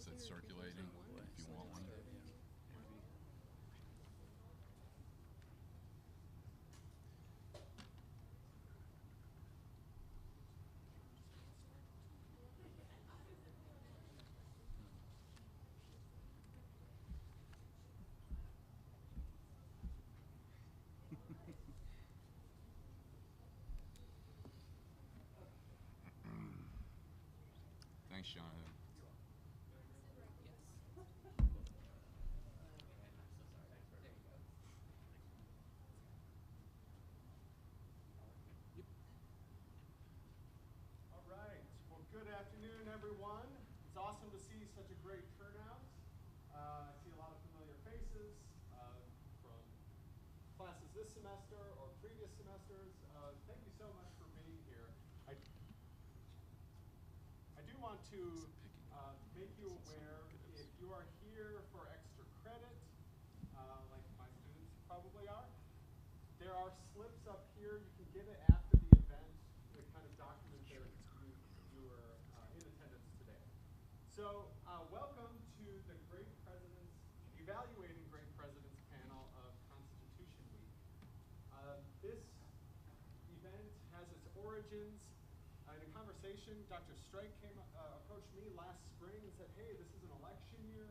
guess it's circulating if you want one. Thanks, Jonathan. All right. Well, good afternoon, everyone. It's awesome to see such a great turnout. I see a lot of familiar faces from classes this semester or previous semesters. Thank you so much for being here. I do want to make you aware, if you are here for extra credit, like my students probably are, there are slips up here. You can get it after the event to kind of document that you were in attendance today. So welcome to the Great Presidents, Evaluating Great Presidents panel of Constitution Week. This event has its origins in a conversation. Dr. Strike approached me last spring and said, hey, this is an election year.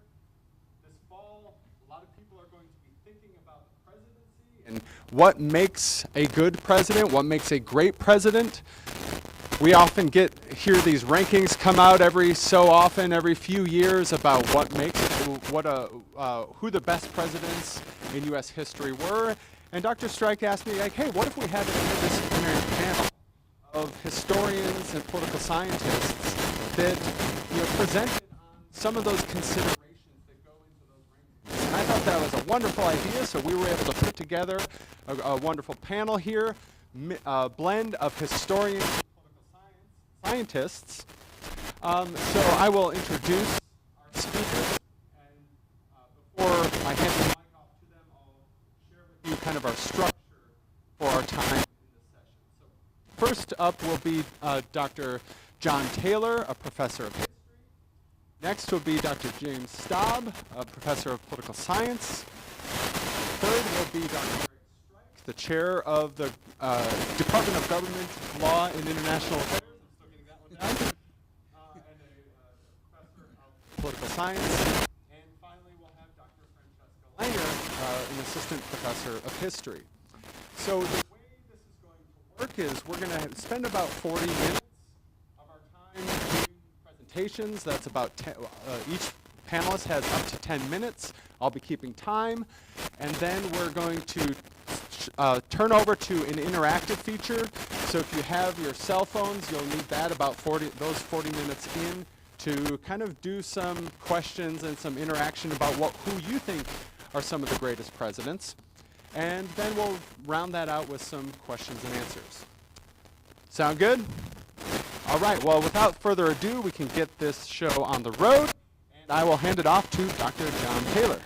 This fall, a lot of people are going to be thinking about the presidency and what makes a good president, what makes a great president. We often hear these rankings come out every so often, every few years, about what makes who the best presidents in U.S. history were. And Dr. Strike asked me, like, hey, what if we had an interdisciplinary panel of historians and political scientists that presented on some of those considerations that go into those rankings. And I thought that was a wonderful idea, so we were able to put together a wonderful panel here, a blend of historians and political scientists. So I will introduce our speakers, and before I hand the mic off to them, I'll share with you kind of our structure for our time in this session. So first up will be Dr. John Taylor, a professor of history. Next will be Dr. James Staub, a professor of political science. Third will be Dr. Eric Strike, the chair of the Department of Government Law and International Affairs. I'm still getting that one down. And a professor of political science. And finally, we'll have Dr. Francesca Langer, an assistant professor of history. So the way this is going to work is we're going to spend about 40 minutes of our time doing presentations. That's about each panelist has up to 10 minutes. I'll be keeping time. And then we're going to turn over to an interactive feature. So if you have your cell phones, you'll need that about 40 minutes in to kind of do some questions and some interaction about who you think are some of the greatest presidents. And then we'll round that out with some questions and answers. Sound good? All right, well, without further ado, we can get this show on the road, and I will hand it off to Dr. John Taylor.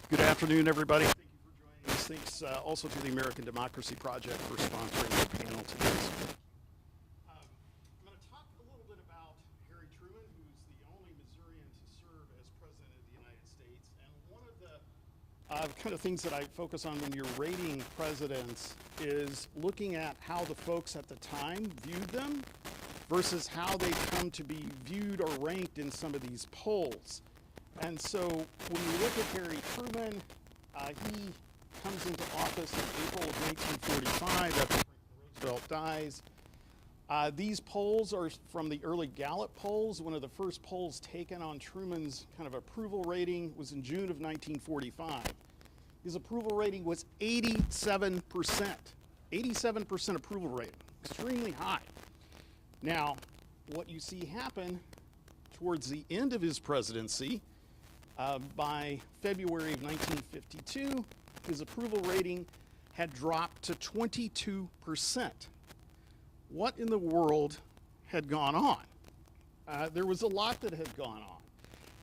Good afternoon, everybody. Thank you for joining us. Thanks also to the American Democracy Project for sponsoring the panel today. I'm going to talk a little bit about Harry Truman, who's the only Missourian to serve as President of the United States. And one of the kind of things that I focus on when you're rating presidents is looking at how the folks at the time viewed them versus how they come to be viewed or ranked in some of these polls. And so when you look at Harry Truman, he comes into office in April of 1945 after Franklin Roosevelt dies. These polls are from the early Gallup polls. One of the first polls taken on Truman's kind of approval rating was in June of 1945. His approval rating was 87%. 87% approval rating, extremely high. Now, what you see happen towards the end of his presidency, by February of 1952, his approval rating had dropped to 22%. What in the world had gone on? There was a lot that had gone on.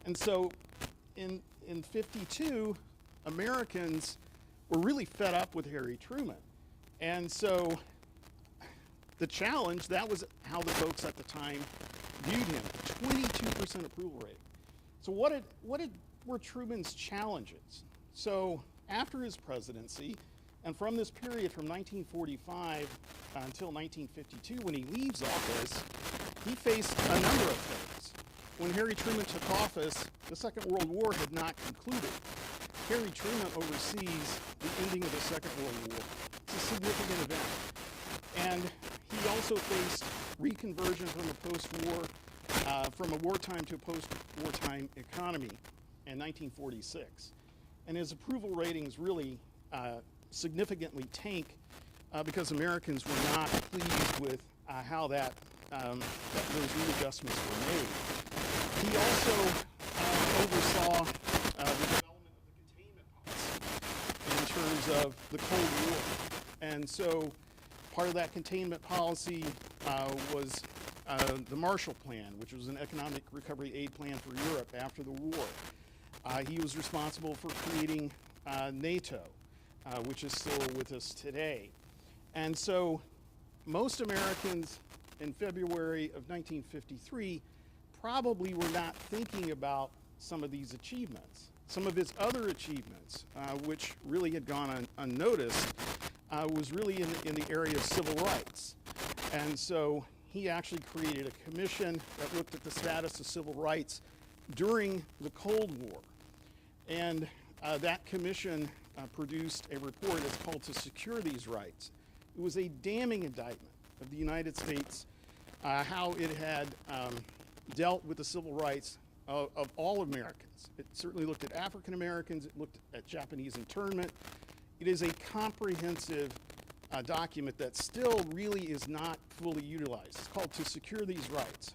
And so in 52, Americans were really fed up with Harry Truman. And so the challenge, that was how the folks at the time viewed him. 22% approval rating. So what were Truman's challenges? So after his presidency, and from this period from 1945 until 1952, when he leaves office, he faced a number of things. When Harry Truman took office, the Second World War had not concluded. Harry Truman oversees the ending of the Second World War. It's a significant event. And he also faced reconversion from a post-war, from a wartime to a post-wartime economy in 1946. And his approval ratings really significantly tank because Americans were not pleased with how those readjustments were made. He also oversaw the development of the containment policy in terms of the Cold War. And so part of that containment policy was the Marshall Plan, which was an economic recovery aid plan for Europe after the war. He was responsible for creating NATO, which is still with us today. And so most Americans in February of 1953 probably were not thinking about some of these achievements. Some of his other achievements, which really had gone unnoticed, was really in the area of civil rights. And so he actually created a commission that looked at the status of civil rights during the Cold War. And that commission produced a report that's called To Secure These Rights. It was a damning indictment of the United States, how it had dealt with the civil rights of all Americans. It certainly looked at African Americans, it looked at Japanese internment. It is a comprehensive document that still really is not fully utilized. It's called To Secure These Rights.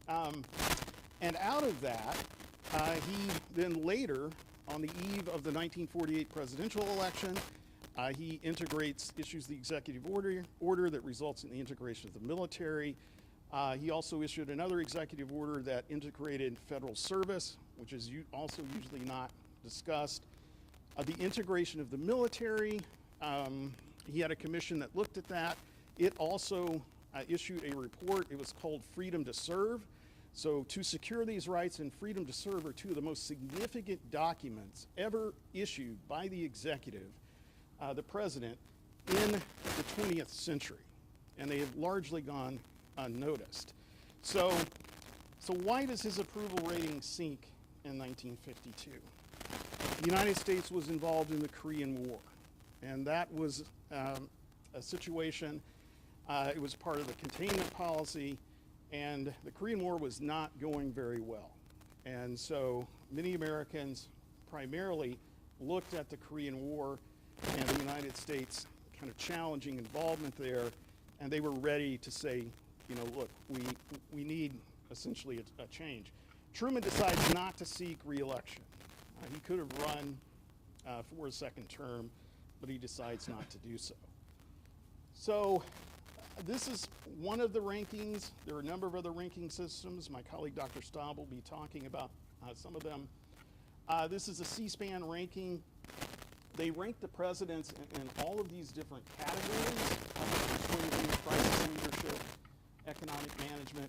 And out of that, he then later, on the eve of the 1948 presidential election, he issues the executive order that results in the integration of the military. He also issued another executive order that integrated federal service, which is also usually not discussed. The integration of the military, he had a commission that looked at that. It also issued a report. It was called Freedom to Serve. So To Secure These Rights and Freedom to Serve are two of the most significant documents ever issued by the executive, the president, in the 20th century. And they have largely gone unnoticed. So why does his approval rating sink in 1952? The United States was involved in the Korean War, and that was a situation, it was part of the containment policy, and the Korean War was not going very well. And so many Americans primarily looked at the Korean War and the United States kind of challenging involvement there, and they were ready to say, you know, look, we need essentially a change. Truman decides not to seek re-election. He could have run for a second term, but he decides not to do so. So this is one of the rankings. There are a number of other ranking systems. My colleague Dr. Staub will be talking about some of them. This is a C-SPAN ranking. They rank the presidents in all of these different categories, crisis leadership, economic management,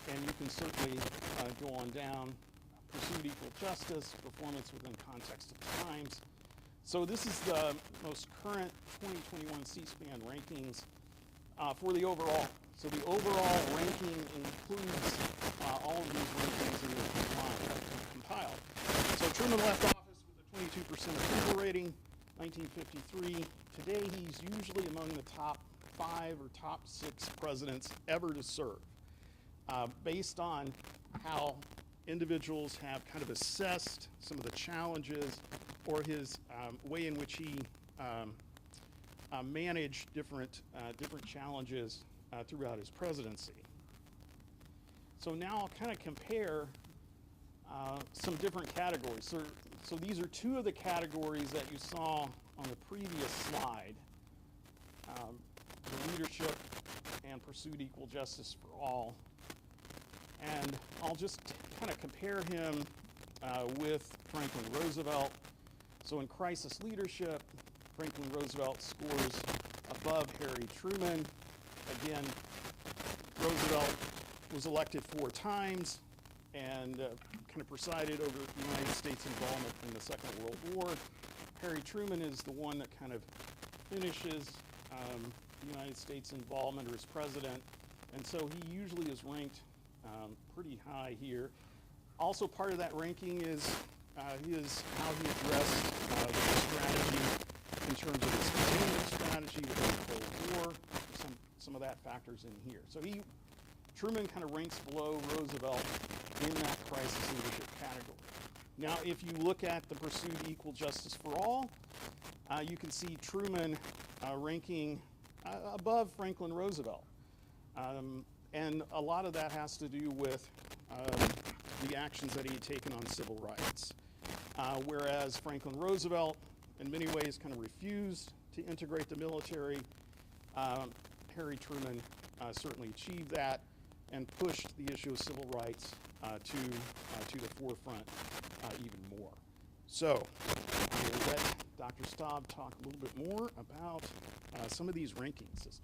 and you can certainly go on down. Pursuit equal justice, performance within context of times. So this is the most current 2021 C-SPAN rankings for the overall. So the overall ranking includes all of these rankings in the compiled. So Truman left office with a 22% approval rating, 1953. Today he's usually among the top 5 or top 6 presidents ever to serve, based on how individuals have kind of assessed some of the challenges or his way in which he managed different challenges throughout his presidency. So now I'll kind of compare some different categories. So these are two of the categories that you saw on the previous slide, the leadership and pursuit equal justice for all. And I'll just kind of compare him with Franklin Roosevelt. So in crisis leadership, Franklin Roosevelt scores above Harry Truman. Again, Roosevelt was elected 4 times and kind of presided over the United States involvement in the Second World War. Harry Truman is the one that kind of finishes the United States involvement or as president, and so he usually is ranked pretty high here. Also part of that ranking is how he addressed the strategy in terms of his containment strategy within the Cold War. Some of that factors in here. So Truman kind of ranks below Roosevelt in that crisis leadership category. Now, if you look at the pursuit of equal justice for all, you can see Truman ranking above Franklin Roosevelt. And a lot of that has to do with the actions that he had taken on civil rights. Whereas Franklin Roosevelt, in many ways, kind of refused to integrate the military, Harry Truman certainly achieved that and pushed the issue of civil rights to the forefront even more. So I will let Dr. Staub talk a little bit more about some of these ranking systems.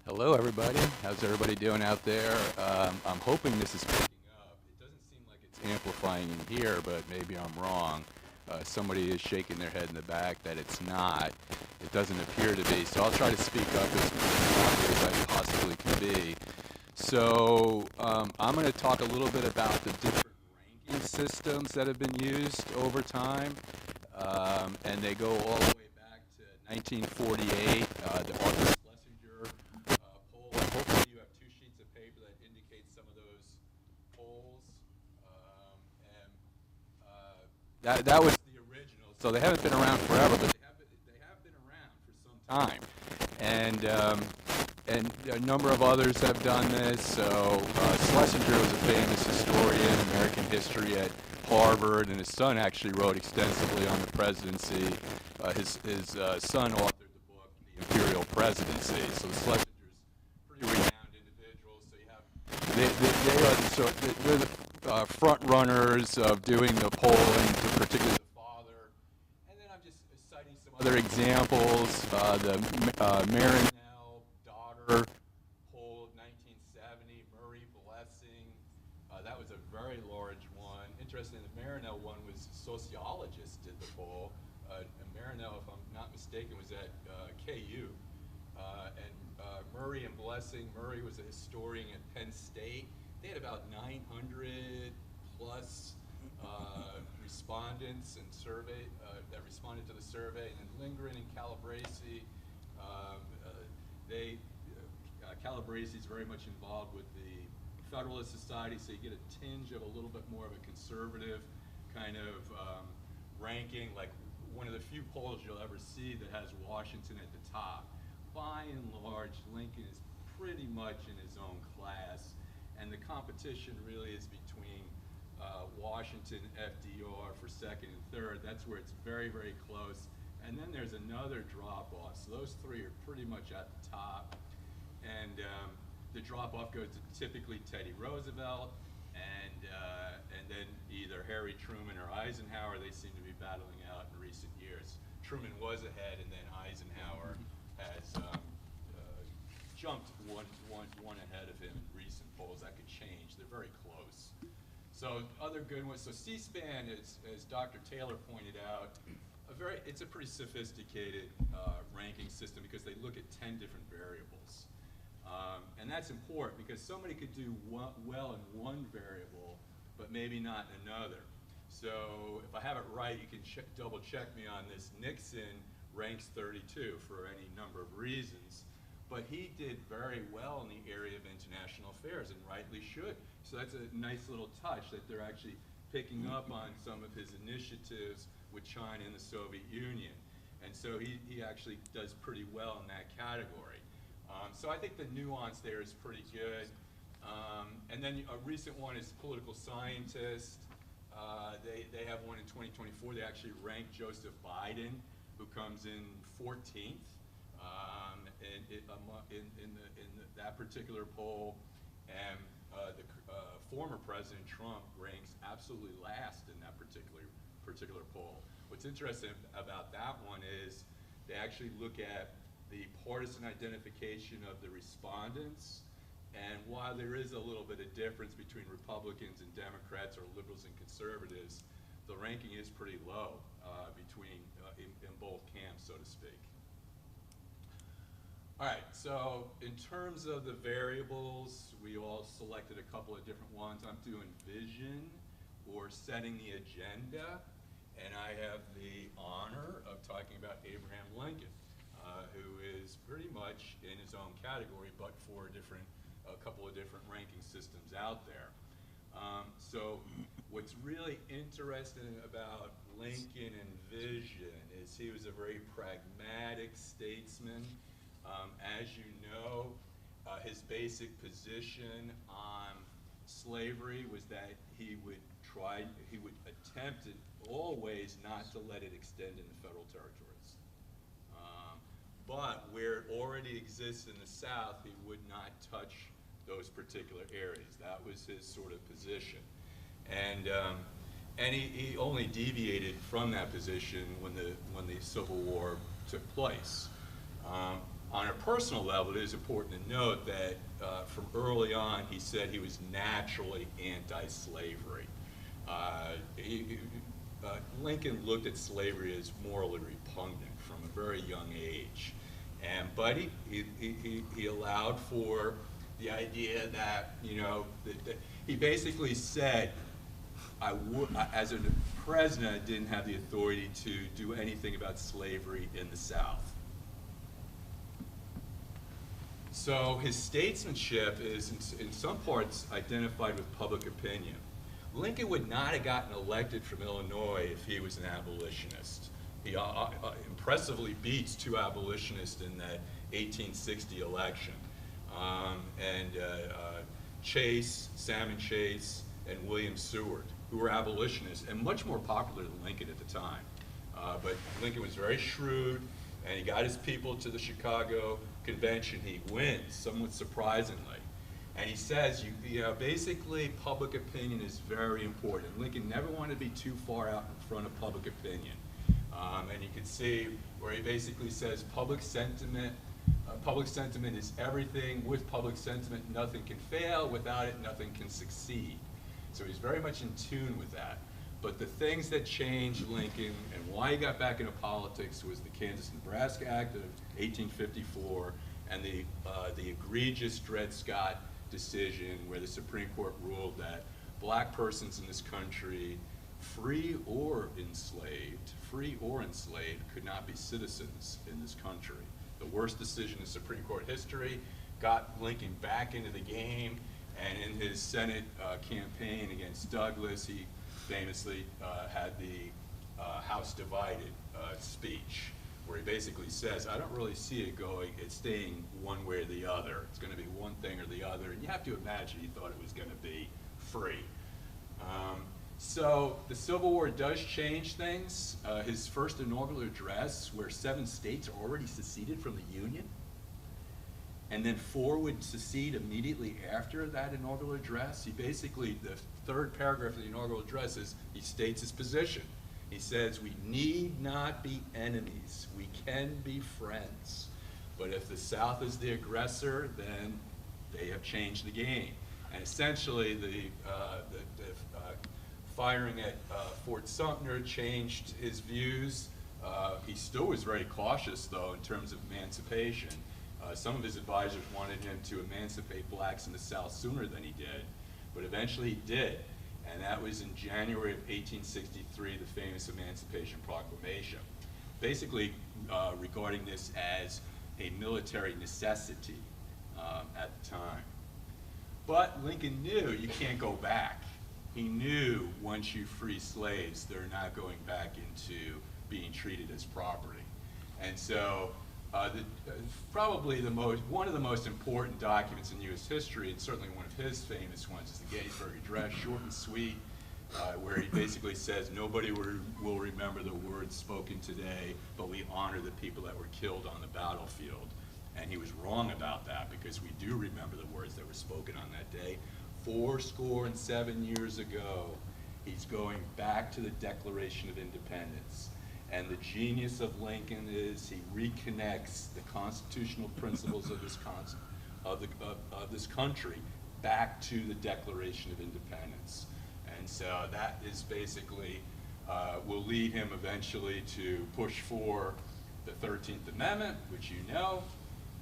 Hello, everybody. How's everybody doing out there? I'm hoping this is picking up. It doesn't seem like it's amplifying in here, but maybe I'm wrong. Somebody is shaking their head in the back that it's not. It doesn't appear to be. So I'll try to speak up as loudly as I possibly can be. So I'm going to talk a little bit about the different ranking systems that have been used over time. And they go all the way back to 1948, the Arthur Schlesinger poll. Hopefully you have 2 sheets of paper that indicate some of those polls. That was the original. So they haven't been around forever, but they have been around for some time. And a number of others have done this. So Schlesinger was a famous historian, American history at Harvard, and his son actually wrote extensively on the presidency. His son authored the book, The Imperial Presidency. So Schlesinger's pretty renowned individual. So you have they're the front runners of doing the polling, particularly the father. And then I'm just citing some other examples. The Marinell daughter poll, 1970, Murray Blessing. That was a very large one. Interesting, the Marinell one was sociologists did the poll. And Marinell, if I'm not mistaken, was at KU. Murray and Blessing, Murray was a historian at Penn State. They had about 900 plus respondents and that responded to the survey. And then Lindgren and Calabresi, Calabresi is very much involved with the Federalist Society, so you get a tinge of a little bit more of a conservative kind of ranking, like one of the few polls you'll ever see that has Washington at the top. By and large, Lincoln is pretty much in his own class, and the competition really is between Washington, FDR for second and third. That's where it's very, very close. And then there's another drop-off. So those 3 are pretty much at the top. And the drop-off goes to typically Teddy Roosevelt, and then either Harry Truman or Eisenhower. They seem to be battling out in recent years. Truman was ahead, and then Eisenhower has jumped one ahead of him in recent polls. That could change. They're very close. So other good ones. So C-SPAN, as Dr. Taylor pointed out, it's a pretty sophisticated ranking system because they look at 10 different variables. And that's important because somebody could do well in one variable, but maybe not in another. So if I have it right, you can double check me on this. Nixon ranks 32 for any number of reasons, but he did very well in the area of international affairs, and rightly should. So that's a nice little touch that they're actually picking up on some of his initiatives with China and the Soviet Union. And so he actually does pretty well in that category. So I think the nuance there is pretty good. And then a recent one is political scientist. They have one in 2024. They actually ranked Joseph Biden, who comes in 14th in that particular poll. And former President Trump ranks absolutely last in that particular poll. What's interesting about that one is they actually look at the partisan identification of the respondents, and while there is a little bit of difference between Republicans and Democrats or liberals and conservatives, the ranking is pretty low in both camps, so to speak. All right, so in terms of the variables, we all selected a couple of different ones. I'm doing vision or setting the agenda, and I have the honor of talking about Abraham Lincoln, who is pretty much in his own category, but for a couple of different ranking systems out there. So what's really interesting about Lincoln and vision is he was a very pragmatic statesman. As you know, his basic position on slavery was that he would attempt in all ways not to let it extend into federal territories. But where it already exists in the South, he would not touch those particular areas. That was his sort of position. And he only deviated from that position when the Civil War took place. On a personal level, it is important to note that from early on, he said he was naturally anti-slavery. Lincoln looked at slavery as morally repugnant from a very young age. But he allowed for the idea that, that he basically said, as a president, I didn't have the authority to do anything about slavery in the South. So his statesmanship is, in some parts, identified with public opinion. Lincoln would not have gotten elected from Illinois if he was an abolitionist. He impressively beats two abolitionists in that 1860 election. Salmon Chase, and William Seward, who were abolitionists and much more popular than Lincoln at the time. But Lincoln was very shrewd, and he got his people to the Chicago Convention. He wins, somewhat surprisingly. And he says, basically public opinion is very important. Lincoln never wanted to be too far out in front of public opinion. And you can see where he basically says public sentiment is everything. With public sentiment, nothing can fail. Without it, nothing can succeed. So he's very much in tune with that. But the things that changed Lincoln and why he got back into politics was the Kansas-Nebraska Act of 1854 and the egregious Dred Scott decision where the Supreme Court ruled that black persons in this country, free or enslaved, could not be citizens in this country. The worst decision in Supreme Court history, got Lincoln back into the game, and in his Senate campaign against Douglas, he famously had the House divided speech, where he basically says, I don't really see it staying one way or the other. It's going to be one thing or the other, and you have to imagine he thought it was going to be free. So the Civil War does change things. His first inaugural address, where 7 states already seceded from the Union, and then 4 would secede immediately after that inaugural address. He basically, the third paragraph of the inaugural address is, he states his position. He says, we need not be enemies, we can be friends. But if the South is the aggressor, then they have changed the game. And essentially, the firing at Fort Sumter changed his views. He still was very cautious, though, in terms of emancipation. Some of his advisors wanted him to emancipate blacks in the South sooner than he did, but eventually he did. And that was in January of 1863, the famous Emancipation Proclamation, basically regarding this as a military necessity at the time. But Lincoln knew you can't go back. He knew once you free slaves, they're not going back into being treated as property. And so probably one of the most important documents in U.S. history, and certainly one of his famous ones, is the Gettysburg Address, short and sweet, where he basically says, nobody will remember the words spoken today, but we honor the people that were killed on the battlefield. And he was wrong about that, because we do remember the words that were spoken on that day. 407 years ago, he's going back to the Declaration of Independence. And the genius of Lincoln is he reconnects the constitutional principles of this country back to the Declaration of Independence. And so that is basically will lead him eventually to push for the 13th Amendment, which you know.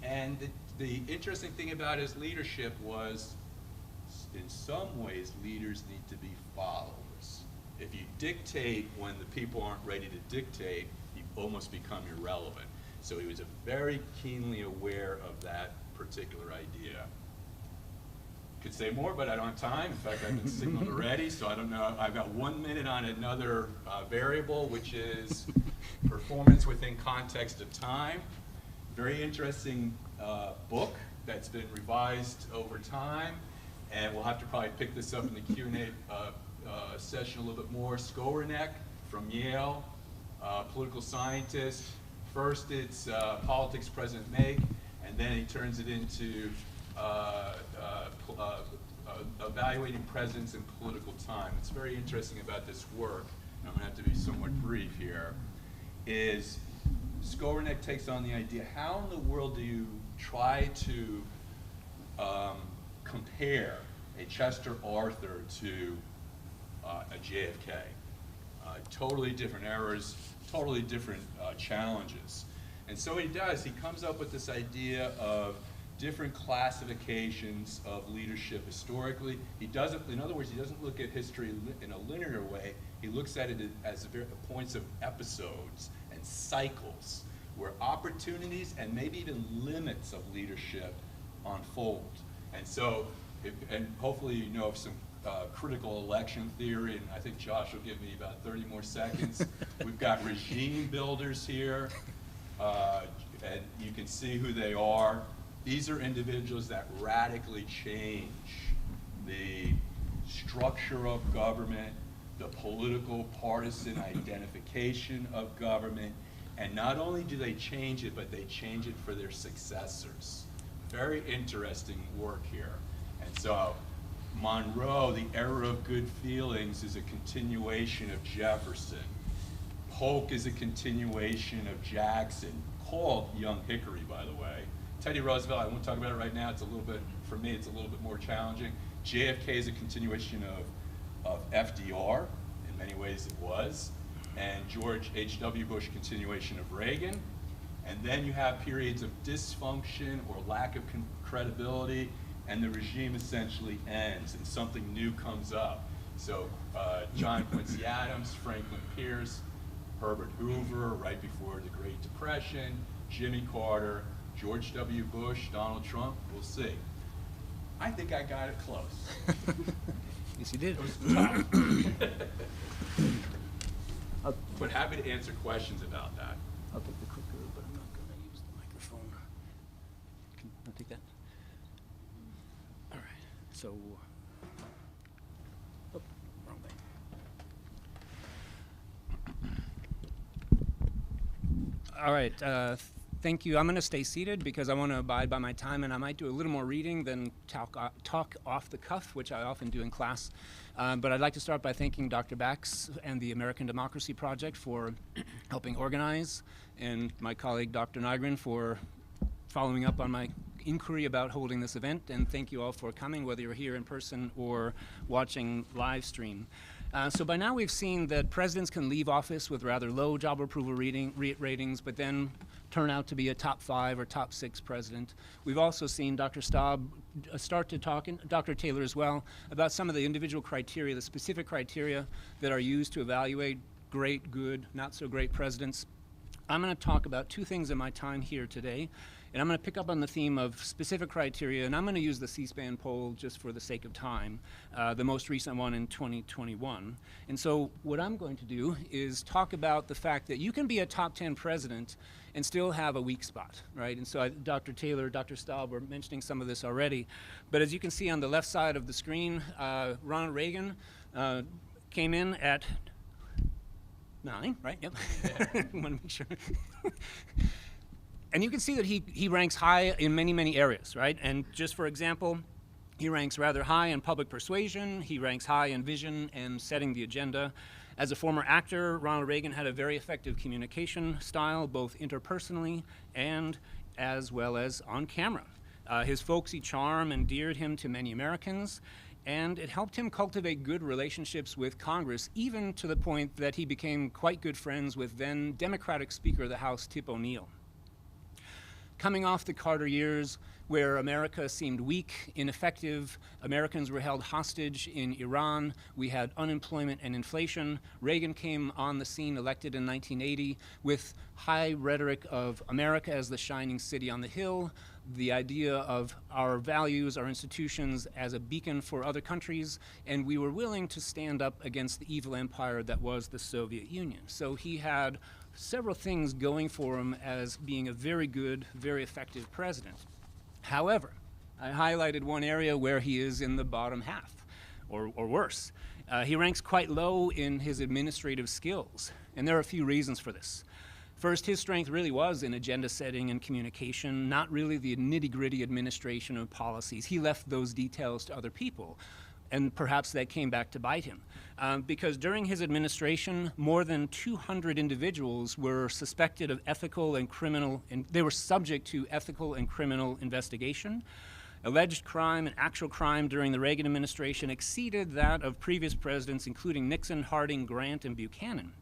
And the interesting thing about his leadership was, in some ways, leaders need to be followers. If you dictate when the people aren't ready to dictate, you almost become irrelevant. So he was very keenly aware of that particular idea. Could say more, but I don't have time. In fact, I've been signaled already, so I don't know. I've got 1 minute on another variable, which is performance within context of time. Very interesting book that's been revised over time, and we'll have to probably pick this up in the Q&A session a little bit more. Skowronek from Yale, political scientist. First it's politics President make, and then he turns it into evaluating presidents in political time. It's very interesting about this work, and I'm going to have to be somewhat brief here, is Skowronek takes on the idea, how in the world do you try to compare a Chester Arthur to a JFK? Totally different eras, totally different challenges. And so he does, he comes up with this idea of different classifications of leadership historically. He doesn't, in other words, he doesn't look at history in a linear way. He looks at it as points of episodes and cycles where opportunities and maybe even limits of leadership unfold. And so, and hopefully you know of some critical election theory, and I think Josh will give me about 30 more seconds. We've got regime builders here, and you can see who they are. These are individuals that radically change the structure of government, the political partisan identification of government, and not only do they change it, but they change it for their successors. Very interesting work here. And so Monroe, the era of good feelings, is a continuation of Jefferson. Polk is a continuation of Jackson, called Young Hickory, by the way. Teddy Roosevelt, I won't talk about it right now. It's a little bit, for me, it's a little bit more challenging. JFK is a continuation of FDR. In many ways it was. And George H.W. Bush, continuation of Reagan. And then you have periods of dysfunction or lack of credibility, and the regime essentially ends and something new comes up. So John Quincy Adams, Franklin Pierce, Herbert Hoover, right before the Great Depression, Jimmy Carter, George W. Bush, Donald Trump, we'll see. I think I got it close. Yes, you did. It was tough. But happy to answer questions about that. I'll take the clicker, but I'm not going to use the microphone. Can I take that? All right. So, oh, wrong thing. All right. Thank you. I'm going to stay seated because I want to abide by my time, and I might do a little more reading than talk off the cuff, which I often do in class. But I'd like to start by thanking Dr. Bax and the American Democracy Project for helping organize, and my colleague Dr. Nygren for following up on my inquiry about holding this event. And thank you all for coming, whether you're here in person or watching live stream. So by now we've seen that presidents can leave office with rather low job approval ratings, but then turn out to be a top 5 or top 6 president. We've also seen Dr. Staub start to talk, and Dr. Taylor as well, about some of the individual criteria, the specific criteria that are used to evaluate great, good, not so great presidents. I'm going to talk about 2 things in my time here today, and I'm going to pick up on the theme of specific criteria, and I'm going to use the C-SPAN poll just for the sake of time, the most recent one in 2021. And so what I'm going to do is talk about the fact that you can be a top 10 president and still have a weak spot, right? And so Dr. Taylor, Dr. Staub were mentioning some of this already. But as you can see on the left side of the screen, Ronald Reagan came in at 9, right? Yep. Want to make sure. And you can see that he ranks high in many, many areas, right? And just for example, He ranks rather high in public persuasion. He ranks high in vision and setting the agenda. As a former actor, Ronald Reagan had a very effective communication style, both interpersonally and as well as on camera. His folksy charm endeared him to many Americans, and it helped him cultivate good relationships with Congress, even to the point that he became quite good friends with then Democratic Speaker of the House, Tip O'Neill. Coming off the Carter years, where America seemed weak, ineffective, Americans were held hostage in Iran, we had unemployment and inflation. Reagan came on the scene, elected in 1980, with high rhetoric of America as the shining city on the hill, the idea of our values, our institutions as a beacon for other countries, and we were willing to stand up against the evil empire that was the Soviet Union. So he had several things going for him as being a very good, very effective president. However, I highlighted one area where he is in the bottom half, or worse. He ranks quite low in his administrative skills, and there are a few reasons for this. First, his strength really was in agenda setting and communication, not really the nitty-gritty administration of policies. He left those details to other people, and perhaps that came back to bite him. Because during his administration, more than 200 individuals were suspected of ethical and criminal, and they were subject to ethical and criminal investigation. Alleged crime and actual crime during the Reagan administration exceeded that of previous presidents, including Nixon, Harding, Grant, and Buchanan.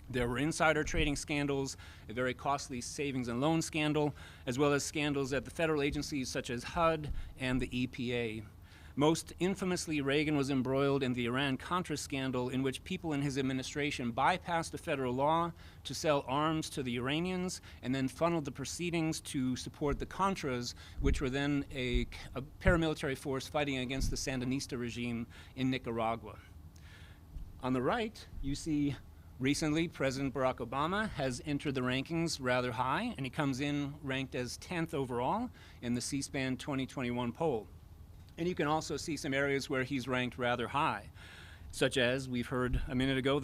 There were insider trading scandals, a very costly savings and loan scandal, as well as scandals at the federal agencies such as HUD and the EPA. Most infamously, Reagan was embroiled in the Iran-Contra scandal, in which people in his administration bypassed a federal law to sell arms to the Iranians and then funneled the proceedings to support the Contras, which were then a paramilitary force fighting against the Sandinista regime in Nicaragua. On the right, you see recently President Barack Obama has entered the rankings rather high, and he comes in ranked as 10th overall in the C-SPAN 2021 poll. And you can also see some areas where he's ranked rather high, such as we've heard a minute ago,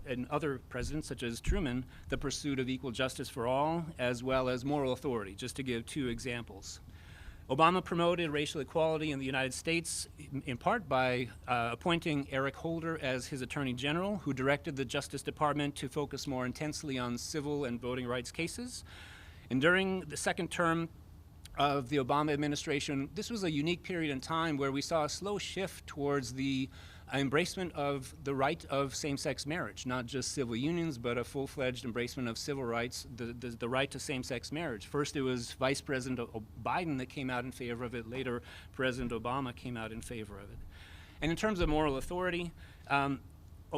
and other presidents such as Truman, the pursuit of equal justice for all, as well as moral authority, just to give two examples. Obama promoted racial equality in the United States in part by appointing Eric Holder as his Attorney General, who directed the Justice Department to focus more intensely on civil and voting rights cases. And during the second term of the Obama administration, this was a unique period in time where we saw a slow shift towards the embracement of the right of same-sex marriage, not just civil unions, but a full-fledged embracement of civil rights, the right to same-sex marriage. First, it was Vice President Biden that came out in favor of it. Later, President Obama came out in favor of it. And in terms of moral authority,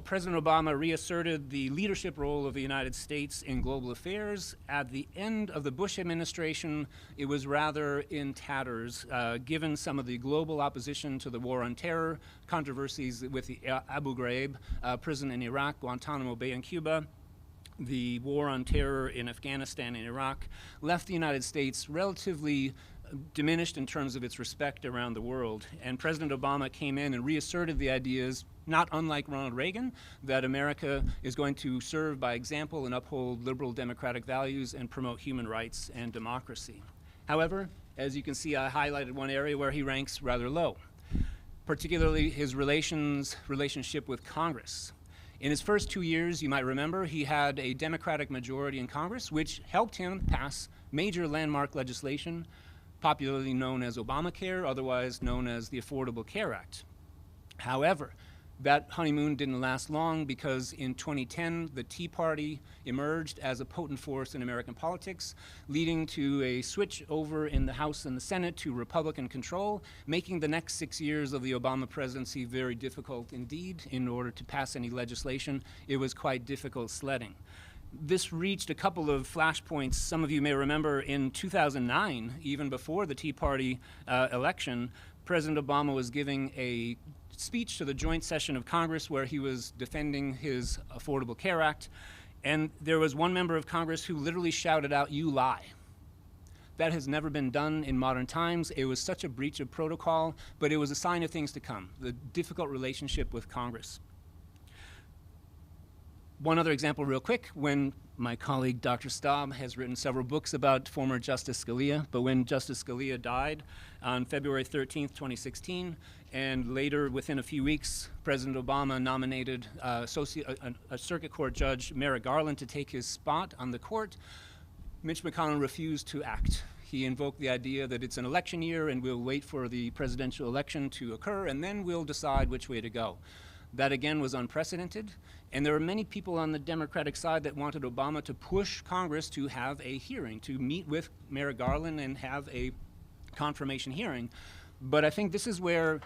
President Obama reasserted the leadership role of the United States in global affairs. At the end of the Bush administration, it was rather in tatters, given some of the global opposition to the war on terror, controversies with the Abu Ghraib prison in Iraq, Guantanamo Bay in Cuba, the war on terror in Afghanistan and Iraq, left the United States relatively diminished in terms of its respect around the world. And President Obama came in and reasserted the ideas, not unlike Ronald Reagan, that America is going to serve by example and uphold liberal democratic values and promote human rights and democracy. However, as you can see, I highlighted one area where he ranks rather low, particularly his relationship with Congress. In his first 2 years, you might remember, he had a Democratic majority in Congress, which helped him pass major landmark legislation, popularly known as Obamacare, otherwise known as the Affordable Care Act. However, that honeymoon didn't last long, because in 2010, the Tea Party emerged as a potent force in American politics, leading to a switch over in the House and the Senate to Republican control, making the next 6 years of the Obama presidency very difficult indeed. In order to pass any legislation, it was quite difficult sledding. This reached a couple of flashpoints. Some of you may remember in 2009, even before the Tea Party election, President Obama was giving a speech to the joint session of Congress where he was defending his Affordable Care Act, and there was one member of Congress who literally shouted out, "You lie." That has never been done in modern times. It was such a breach of protocol, but it was a sign of things to come, the difficult relationship with Congress. One other example real quick, when my colleague Dr. Staub has written several books about former Justice Scalia, but when Justice Scalia died on February 13th, 2016, and later within a few weeks, President Obama nominated a circuit court judge, Merrick Garland, to take his spot on the court, Mitch McConnell refused to act. He invoked the idea that it's an election year and we'll wait for the presidential election to occur and then we'll decide which way to go. That again was unprecedented, and there were many people on the Democratic side that wanted Obama to push Congress to have a hearing, to meet with Merrick Garland and have a confirmation hearing. But I think this is where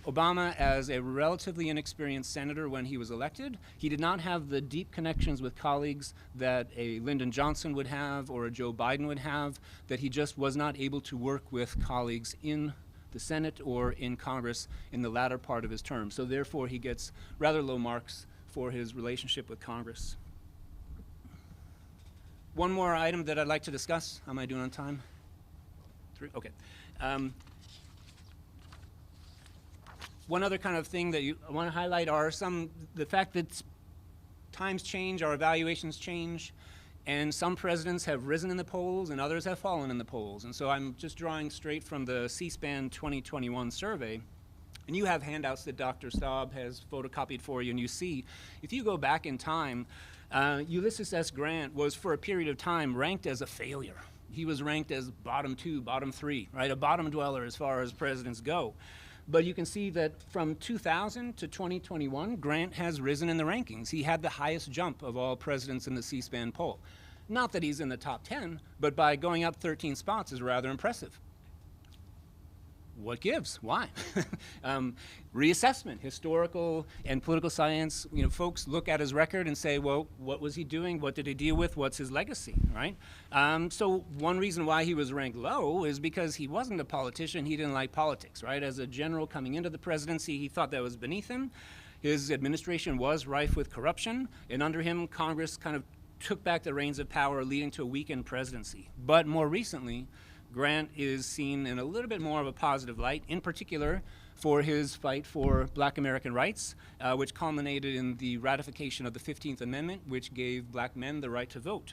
Obama, as a relatively inexperienced senator when he was elected, he did not have the deep connections with colleagues that a Lyndon Johnson would have or a Joe Biden would have, that he just was not able to work with colleagues in the Senate or in Congress in the latter part of his term. So therefore he gets rather low marks for his relationship with Congress. One more item that I'd like to discuss. How am I doing on time? 3? Okay. One other kind of thing that I want to highlight are the fact that times change, our evaluations change, and some presidents have risen in the polls and others have fallen in the polls. And so I'm just drawing straight from the C-SPAN 2021 survey. And you have handouts that Dr. Staub has photocopied for you, and you see, if you go back in time, Ulysses S. Grant was for a period of time ranked as a failure. He was ranked as bottom 2, bottom 3, right? A bottom dweller as far as presidents go. But you can see that from 2000 to 2021, Grant has risen in the rankings. He had the highest jump of all presidents in the C-SPAN poll. Not that he's in the top 10, but by going up 13 spots is rather impressive. What gives? Why? Reassessment, historical and political science, folks look at his record and say, well, what was he doing? What did he deal with? What's his legacy, right? So one reason why he was ranked low is because he wasn't a politician. He didn't like politics, right? As a general coming into the presidency, he thought that was beneath him. His administration was rife with corruption, and under him, Congress kind of took back the reins of power, leading to a weakened presidency. But more recently, Grant is seen in a little bit more of a positive light, in particular for his fight for Black American rights, which culminated in the ratification of the 15th Amendment, which gave Black men the right to vote.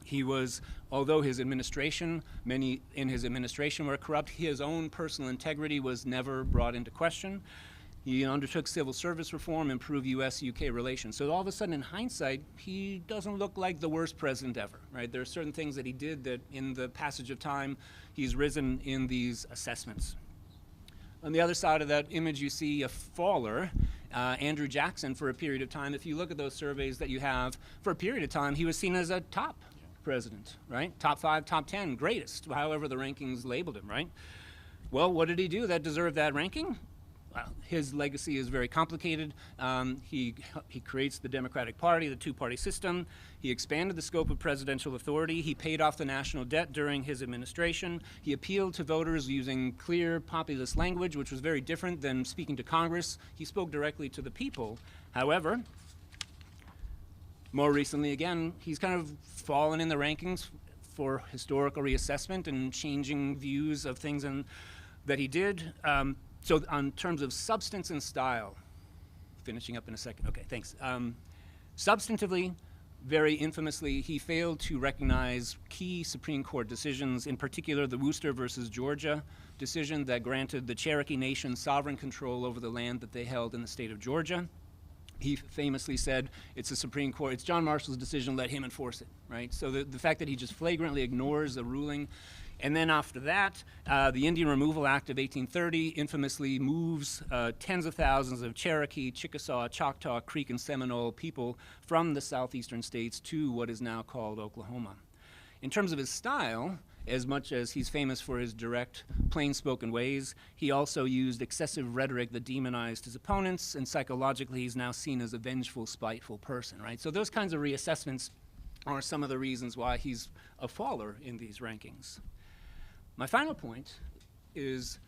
He was, although his administration, many in his administration were corrupt, his own personal integrity was never brought into question. He undertook civil service reform, improved U.S.-UK relations. So all of a sudden, in hindsight, he doesn't look like the worst president ever, right? There are certain things that he did that in the passage of time, he's risen in these assessments. On the other side of that image, you see a faller, Andrew Jackson, for a period of time. If you look at those surveys that you have, for a period of time, he was seen as a top president, right? Top 5, top 10, greatest, however the rankings labeled him, right? Well, what did he do that deserved that ranking? Well, his legacy is very complicated. He creates the Democratic Party, the two-party system. He expanded the scope of presidential authority. He paid off the national debt during his administration. He appealed to voters using clear populist language, which was very different than speaking to Congress. He spoke directly to the people. However, more recently, again, he's kind of fallen in the rankings for historical reassessment and changing views of things that he did. So on terms of substance and style, finishing up in a second. Okay, thanks. Substantively, very infamously, he failed to recognize key Supreme Court decisions, in particular the Worcester versus Georgia decision that granted the Cherokee Nation sovereign control over the land that they held in the state of Georgia. He famously said, it's the Supreme Court, it's John Marshall's decision, let him enforce it, right? So the fact that he just flagrantly ignores a ruling. And then after that, the Indian Removal Act of 1830 infamously moves tens of thousands of Cherokee, Chickasaw, Choctaw, Creek, and Seminole people from the southeastern states to what is now called Oklahoma. In terms of his style, as much as he's famous for his direct, plain-spoken ways, he also used excessive rhetoric that demonized his opponents, and psychologically he's now seen as a vengeful, spiteful person, right? So those kinds of reassessments are some of the reasons why he's a faller in these rankings. My final point is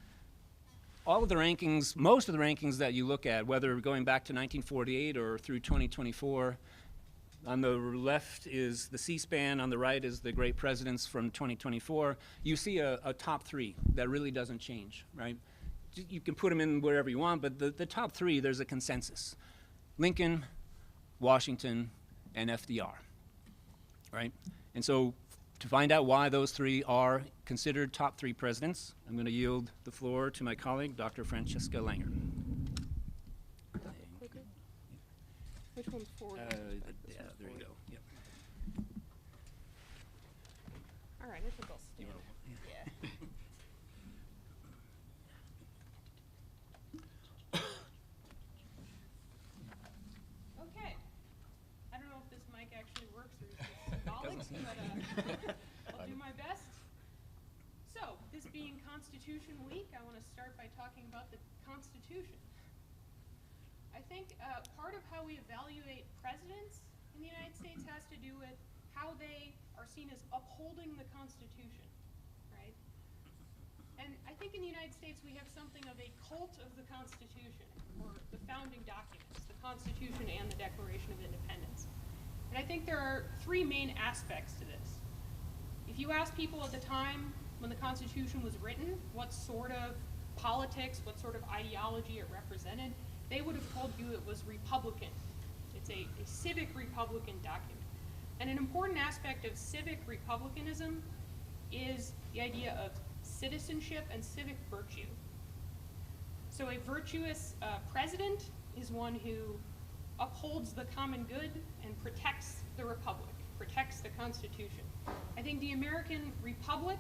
all of the rankings, most of the rankings that you look at, whether going back to 1948 or through 2024, on the left is the C-SPAN, on the right is the great presidents from 2024. You see a top 3 that really doesn't change, right? You can put them in wherever you want, but the top 3, there's a consensus. Lincoln, Washington, and FDR, right? And so to find out why those three are considered top three presidents, I'm going to yield the floor to my colleague, Dr. Francesca Langer. Clicker? Which one's forward? Yeah, there you go. Yep. All right, I think I'll stand. Yeah. Okay. I don't know if this mic actually works or is it symbolic, but I'll do my best. So, this being Constitution Week, I want to start by talking about the Constitution. I think part of how we evaluate presidents in the United States has to do with how they are seen as upholding the Constitution, right? And I think in the United States we have something of a cult of the Constitution, or the founding documents, the Constitution and the Declaration of Independence. And I think there are three main aspects to this. If you ask people at the time when the Constitution was written what sort of politics, what sort of ideology it represented, they would have told you it was Republican. It's a civic Republican document. And an important aspect of civic republicanism is the idea of citizenship and civic virtue. So a virtuous president is one who upholds the common good and protects the republic, protects the Constitution. I think the American Republic,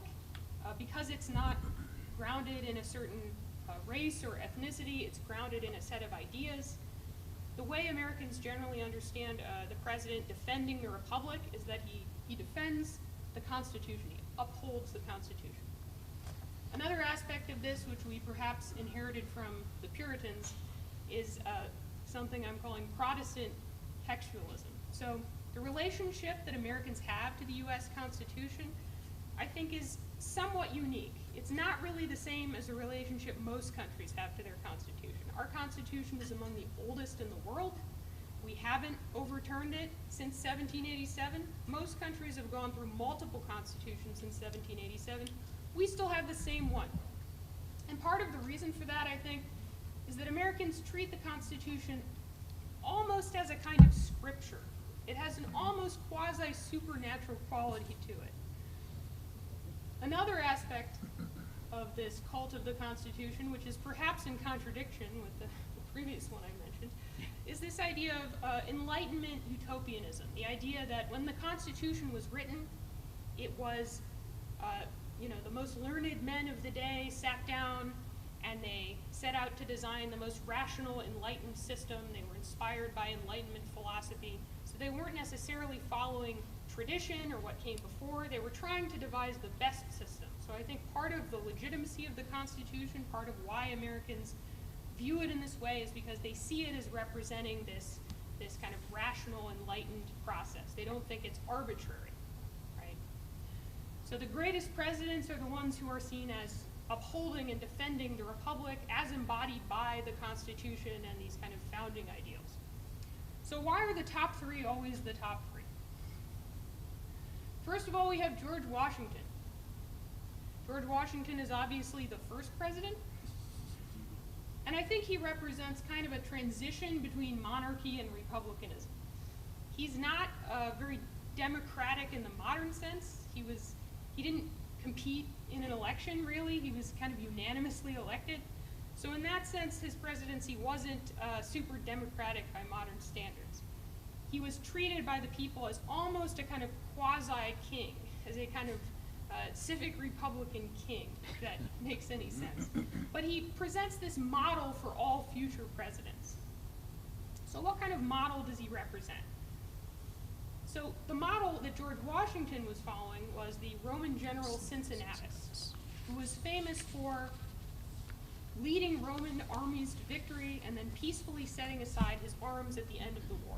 because it's not grounded in a certain race or ethnicity, it's grounded in a set of ideas. The way Americans generally understand the president defending the republic is that he defends the Constitution, he upholds the Constitution. Another aspect of this, which we perhaps inherited from the Puritans, is something I'm calling Protestant textualism. So the relationship that Americans have to the US Constitution, I think, is somewhat unique. It's not really the same as the relationship most countries have to their Constitution. Our Constitution is among the oldest in the world. We haven't overturned it since 1787. Most countries have gone through multiple constitutions since 1787. We still have the same one. And part of the reason for that, I think, is that Americans treat the Constitution almost as a kind of scripture. It has an almost quasi-supernatural quality to it. Another aspect of this cult of the Constitution, which is perhaps in contradiction with the previous one I mentioned, is this idea of Enlightenment utopianism. The idea that when the Constitution was written, it was, the most learned men of the day sat down and they set out to design the most rational, enlightened system. They were inspired by Enlightenment philosophy. So they weren't necessarily following tradition or what came before. They were trying to devise the best system. So I think part of the legitimacy of the Constitution, part of why Americans view it in this way, is because they see it as representing this kind of rational, enlightened process. They don't think it's arbitrary, right? So the greatest presidents are the ones who are seen as upholding and defending the republic as embodied by the Constitution and these kind of founding ideals. So why are the top three always the top three? First of all, we have George Washington. George Washington is obviously the first president, and I think he represents kind of a transition between monarchy and republicanism. He's not very democratic in the modern sense. He didn't compete in an election, really. He was kind of unanimously elected. So in that sense, his presidency wasn't super democratic by modern standards. He was treated by the people as almost a kind of quasi-king, as a kind of civic Republican king, if that makes any sense. But he presents this model for all future presidents. So what kind of model does he represent? So the model that George Washington was following was the Roman general Cincinnatus, who was famous for leading Roman armies to victory and then peacefully setting aside his arms at the end of the war.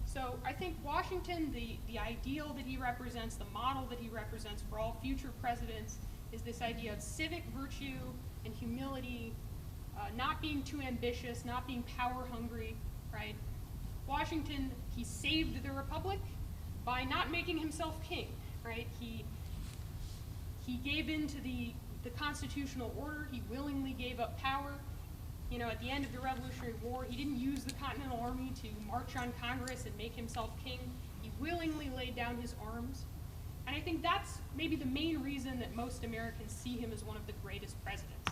So I think Washington, the ideal that he represents, the model that he represents for all future presidents, is this idea of civic virtue and humility, not being too ambitious, not being power hungry, right? Washington, he saved the republic by not making himself king, right? He gave in to the constitutional order. He willingly gave up power. You know, at the end of the Revolutionary War, he didn't use the Continental Army to march on Congress and make himself king. He willingly laid down his arms. And I think that's maybe the main reason that most Americans see him as one of the greatest presidents.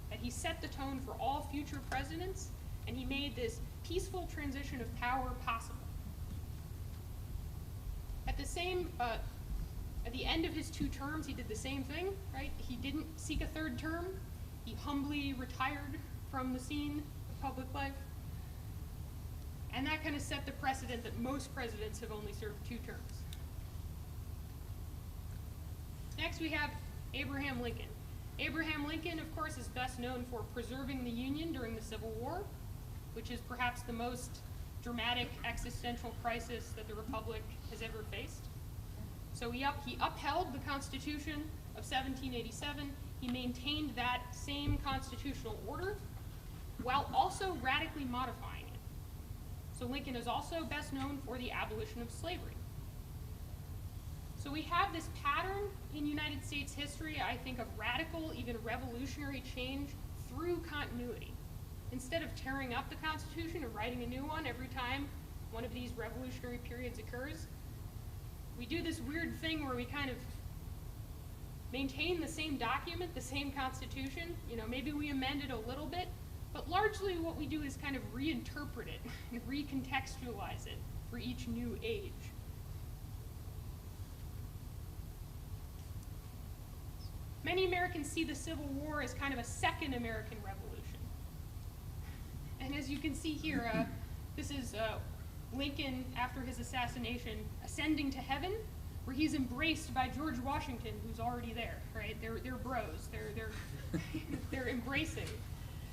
That he set the tone for all future presidents, and he made this peaceful transition of power possible. At the end of his 2 terms, he did the same thing, right? He didn't seek a 3rd term. He humbly retired from the scene of public life. And that kind of set the precedent that most presidents have only served 2 terms. Next, we have Abraham Lincoln. Abraham Lincoln, of course, is best known for preserving the Union during the Civil War, which is perhaps the most dramatic existential crisis that the Republic has ever faced. So he upheld the Constitution of 1787. He maintained that same constitutional order while also radically modifying it. So Lincoln is also best known for the abolition of slavery. So we have this pattern in United States history, I think, of radical, even revolutionary change through continuity. Instead of tearing up the Constitution and writing a new one every time one of these revolutionary periods occurs, we do this weird thing where we kind of maintain the same document, the same Constitution. You know, maybe we amend it a little bit, but largely what we do is kind of reinterpret it and recontextualize it for each new age. Many Americans see the Civil War as kind of a second American Revolution. And as you can see here, this is Lincoln, after his assassination, ascending to heaven, where he's embraced by George Washington, who's already there, right? They're bros, they're embracing.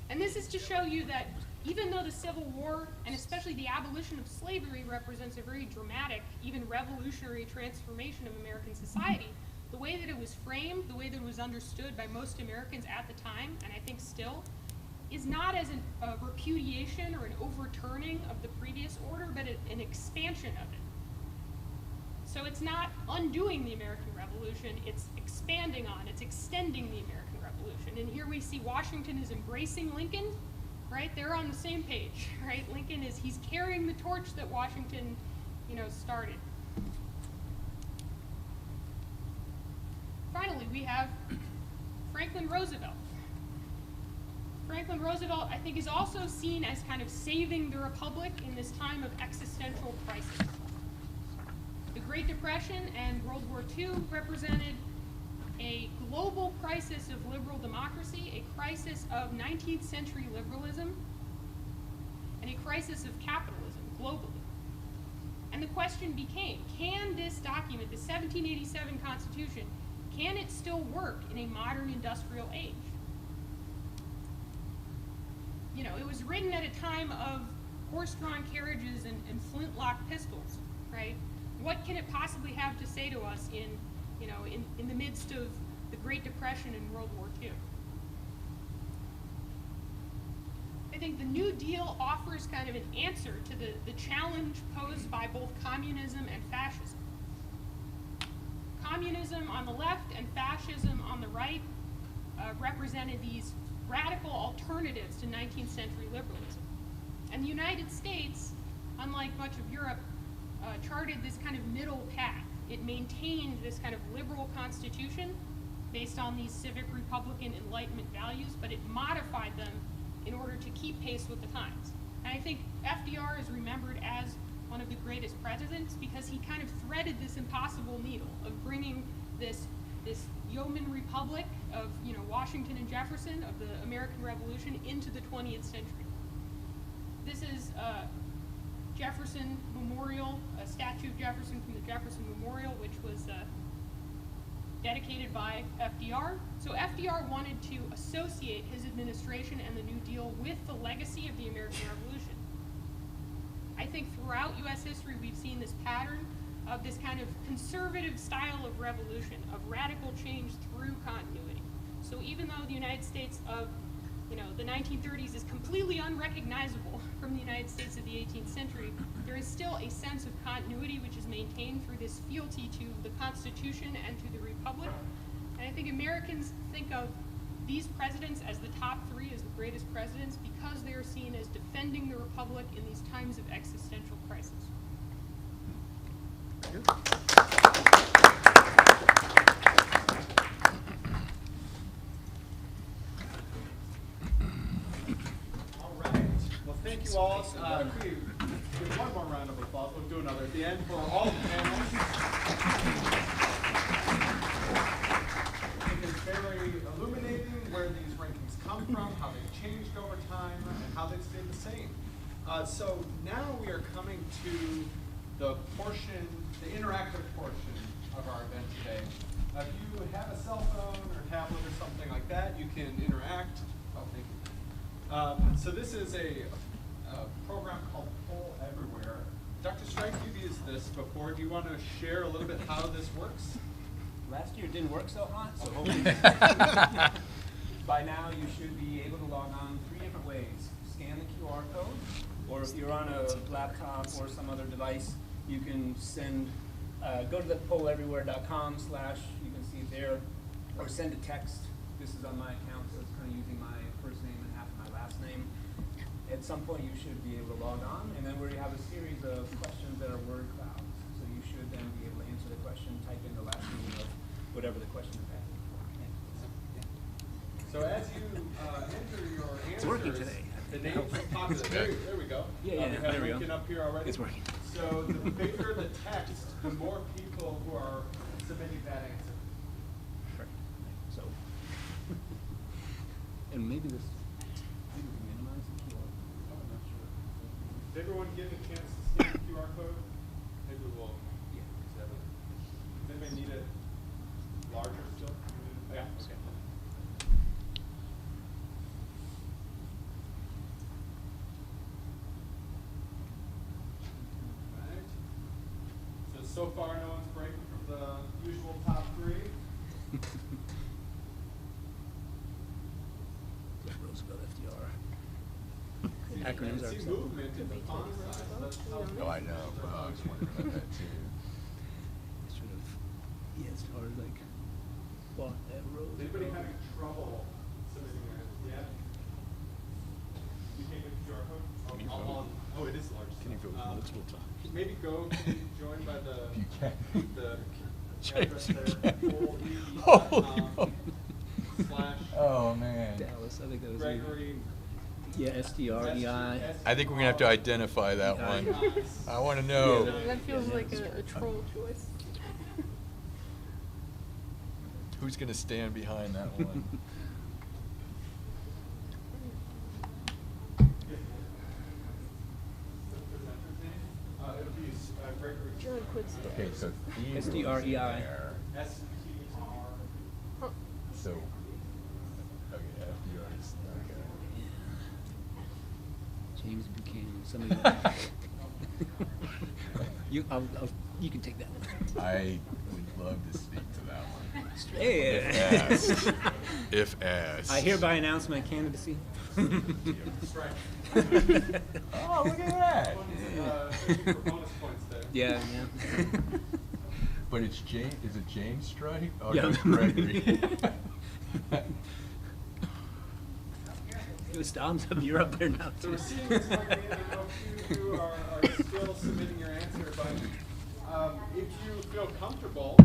And this is to show you that even though the Civil War, and especially the abolition of slavery, represents a very dramatic, even revolutionary transformation of American society, the way that it was framed, the way that it was understood by most Americans at the time, and I think still, is not as a repudiation or an overturning of the previous order, but an expansion of it. So it's not undoing the American Revolution, it's expanding on, it's extending the American Revolution. And here we see Washington is embracing Lincoln, right? They're on the same page, right? Lincoln he's carrying the torch that Washington, started. Finally, we have Franklin Roosevelt. Franklin Roosevelt, I think, is also seen as kind of saving the Republic in this time of existential crisis. The Great Depression and World War II represented a global crisis of liberal democracy, a crisis of 19th century liberalism, and a crisis of capitalism globally. And the question became, can this document, the 1787 Constitution, can it still work in a modern industrial age? It was written at a time of horse-drawn carriages and flintlock pistols, right? What can it possibly have to say to us in the midst of the Great Depression and World War II? I think the New Deal offers kind of an answer to the challenge posed by both communism and fascism. Communism on the left and fascism on the right represented these radical alternatives to 19th century liberalism. And the United States, unlike much of Europe, charted this kind of middle path. It maintained this kind of liberal constitution based on these civic Republican Enlightenment values, but it modified them in order to keep pace with the times. And I think FDR is remembered as one of the greatest presidents because he kind of threaded this impossible needle of bringing this yeoman republic of Washington and Jefferson, of the American Revolution, into the 20th century. This is Jefferson Memorial, a statue of Jefferson from the Jefferson Memorial, which was dedicated by FDR. So FDR wanted to associate his administration and the New Deal with the legacy of the American Revolution. I think throughout U.S. history we've seen this pattern of this kind of conservative style of revolution, of radical change through continuity. So even though the United States of the 1930s is completely unrecognizable from the United States of the 18th century, there is still a sense of continuity which is maintained through this fealty to the Constitution and to the Republic. And I think Americans think of these presidents as the top three as the greatest presidents because they are seen as defending the republic in these times of existential crisis. All right. Well, thank you all. We give one more round of applause. We'll do another at the end for all the panels. It is very illuminating where these rankings come from, how they've changed over time, and how they've stayed the same. So now we are coming to the portion, the interactive portion of our event today. If you have a cell phone or tablet or something like that, you can interact. Oh, thank you. So this is a program called Poll Everywhere. Dr. Strike, you've used this before. Do you want to share a little bit how this works? Last year it didn't work so hot, so hopefully by now you should be able to log on 3 different ways. Scan the QR code, or if you're on a laptop or some other device, you can send, go to the polleverywhere.com/ you can see it there, or send a text. This is on my account, so it's kind of using my first name and half of my last name. At some point you should be able to log on, and then we have a series of questions that are word clouds. So you should then be able to answer the question, type in the last name of whatever the question is asking for. So as you enter your answers, It's working today. the names will pop up. There we go. Yeah, we have there we go. Lincoln up here already. It's working. So the bigger the text, the more people who are submitting that answer. So, and maybe this, maybe we minimize the QR. I'm not sure. Did everyone get a chance to scan the QR code? Maybe we'll. Yeah. Does anybody need it larger still? Yeah. Okay. Right. So far, no one's breaking from the usual top 3. Roosevelt, FDR. See, Acronyms are see acceptable. movement in the font size. That's how Oh, I know. I was wondering about that too. Sort of, yeah, it's hard, like, walk that road. Is anybody having trouble submitting their answers yet? You can't get the QR code? Oh, it is large. Can you go multiple times? Maybe go join by the You can. the address there, Holy /. Oh, man. Dallas, I think that was Gregory. Yeah, SDREI. I think we're going to have to identify that one. I want to know. That feels like a troll choice. Who's going to stand behind that one? It'll be Gregory. John Quincy. Okay, so Theodore's SDREI. there. STR. So, okay, FDR is, okay. James Buchanan, somebody. You can take that one. I would love to speak to that one. Hey. If asked. If asked. I hereby announce my candidacy. Strike. Oh, look at that. For bonus points there. Yeah, yeah. But it's James, is it James Strike? Oh, Yeah. no, it's Gregory. Dom's up, you're up there now So too. we're seeing this coming in. I know a few who are still submitting your answer, but if you feel comfortable,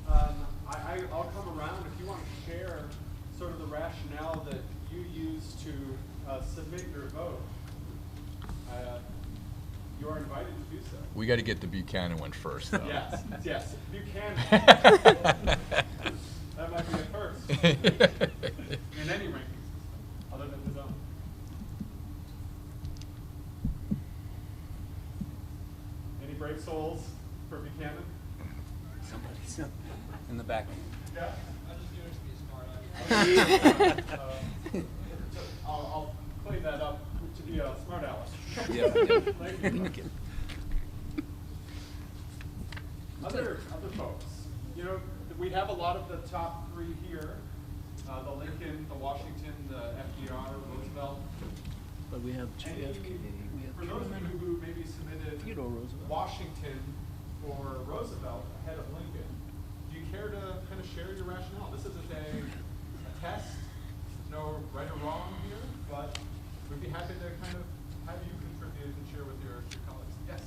I'll come around if you want to share sort of the rationale that you use to submit your vote. You are invited to do so. We got to get the Buchanan one first, though. Yes, yes. Buchanan. That might be a first in any ranking system, other than his own. Any brave souls for Buchanan? Somebody's in the back. Yeah. I'll clean that up to be a smart aleck. Yeah. Thank you. Other folks, you know, we have a lot of the top 3 here, the Lincoln, the Washington, the FDR, Roosevelt. But we have JFK, we have For those of you who maybe submitted Theodore Roosevelt. Washington or Roosevelt ahead of Lincoln, do you care to kind of share your rationale? This isn't a test. right or wrong here, but we'd be happy to kind of have you contribute and share with your colleagues. Yes?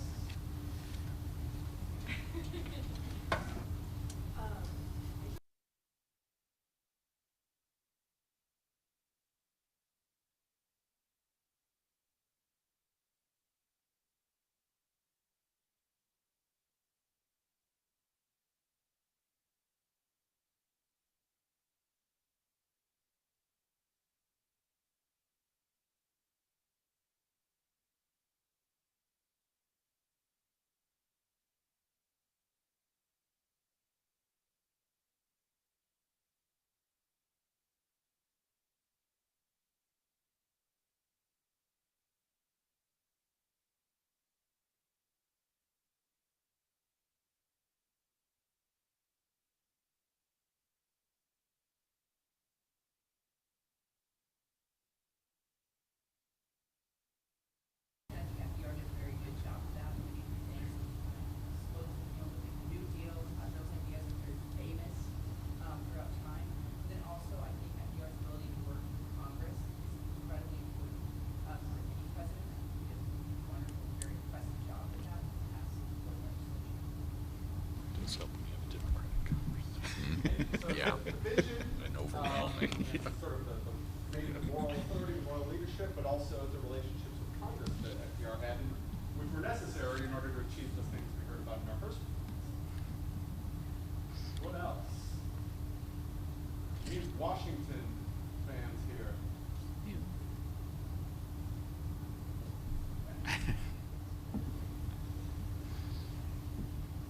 FDR did a very good job of that, many things, slow, new deals, those ideas are very famous throughout time. Then also, I think FDR's ability to work with Congress is incredibly important for any president. I think he did a wonderful, very impressive job with that in the past legislature. Does help when you have a Democratic Congress. Yeah. The vision, And overwhelming. and sort of the main moral authority, moral leadership, but also the relationships with Congress that FDR had, and which were necessary in order to achieve the things we heard about in our first meeting. What else? We need Washington fans here.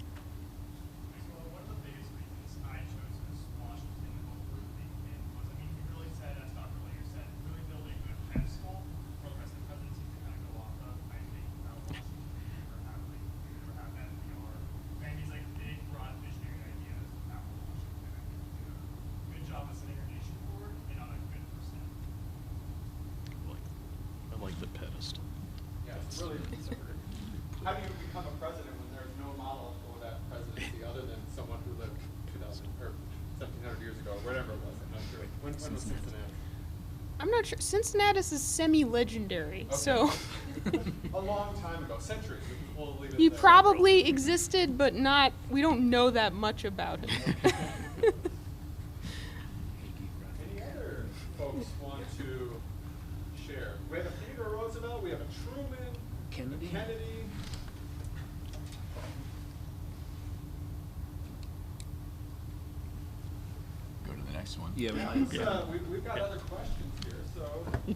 So one of the biggest reasons I chose this Washington over Lincoln was, I mean, he really said, as Dr. Langer said, really building a pedestal for the rest of the presidency to kind of go off of. I think without Washington, we never have Lincoln, we never have FDR. And he's like big, broad, visionary ideas without Washington. I think he did a good job of setting our nation forward and on a good first step. I like the pedestal. Yeah, it's really, how do you become a president when there's no model for that presidency other than someone who lived 2,000 or 1,700 years ago, or whatever it was, I'm not sure. When was Cincinnati? I'm not sure. Cincinnati's is semi-legendary, so A long time ago, centuries. We'll leave it he there. probably existed, but not. We don't know that much about him. Any other folks want to share? We have a Theodore Roosevelt, we have a Truman, Kennedy. Kennedy. Go to the next one. Yeah, We've got other questions here, so let's do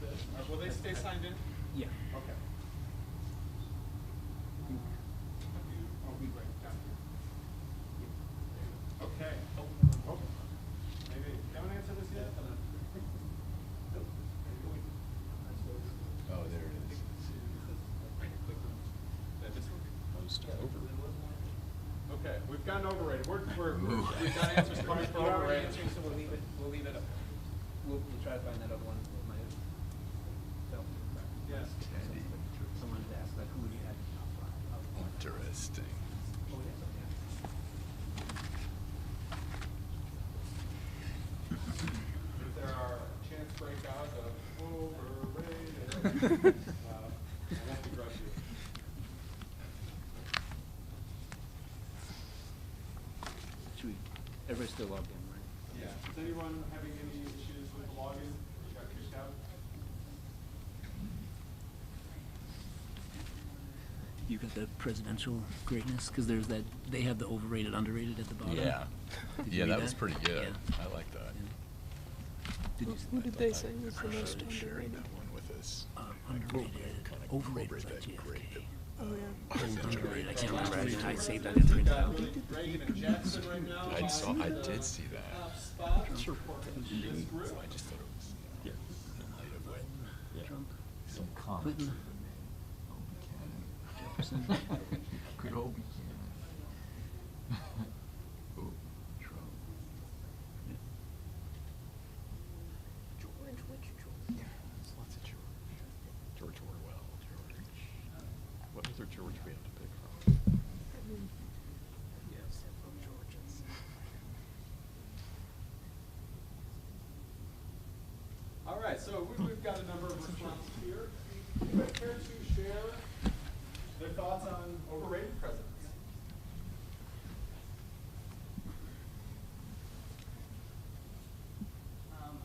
this. Will they stay signed in? Yeah. Okay. Oh, we right down here. Okay. Oh. Maybe, haven't answered this yet? Oh, there it is. Most over. Okay, we've gotten overrated. Ooh. We've got answers coming from We're already overrated. answering, so we'll leave it up. We'll try to find that other one. It might have fell through the crack. Yes. Teddy. Someone had asked, like, who would you have in top five? Interesting. Oh, yeah, okay. If there are chance breakouts of overrated, I won't begrudge you. Should we, everybody's still logged in, right? Yeah. Is anyone having any issues with login? You got kicked out? You got the presidential greatness because there's that they have the overrated, underrated at the bottom. Yeah. Did you Yeah, read that was pretty good. Yeah. I like that. Did you, Who did they say was the most Sharing underrated? that one with us. underrated, overrated was like That great. JFK. Oh yeah. Old underrated. I can't remember. I saved that in Got Reagan and Jackson right now. I did see that. Spot. This group. I just thought it was, in light of what Trump, some comments. Clinton, Jefferson. Good old Buchanan. Ooh, Trump. George, which George? Yeah, there's lots of George. George Orwell, George. What other George we have to pick from? Yes, several Georges. right, so we've got a number of responses here. Anybody care to share their thoughts on overrated presidents?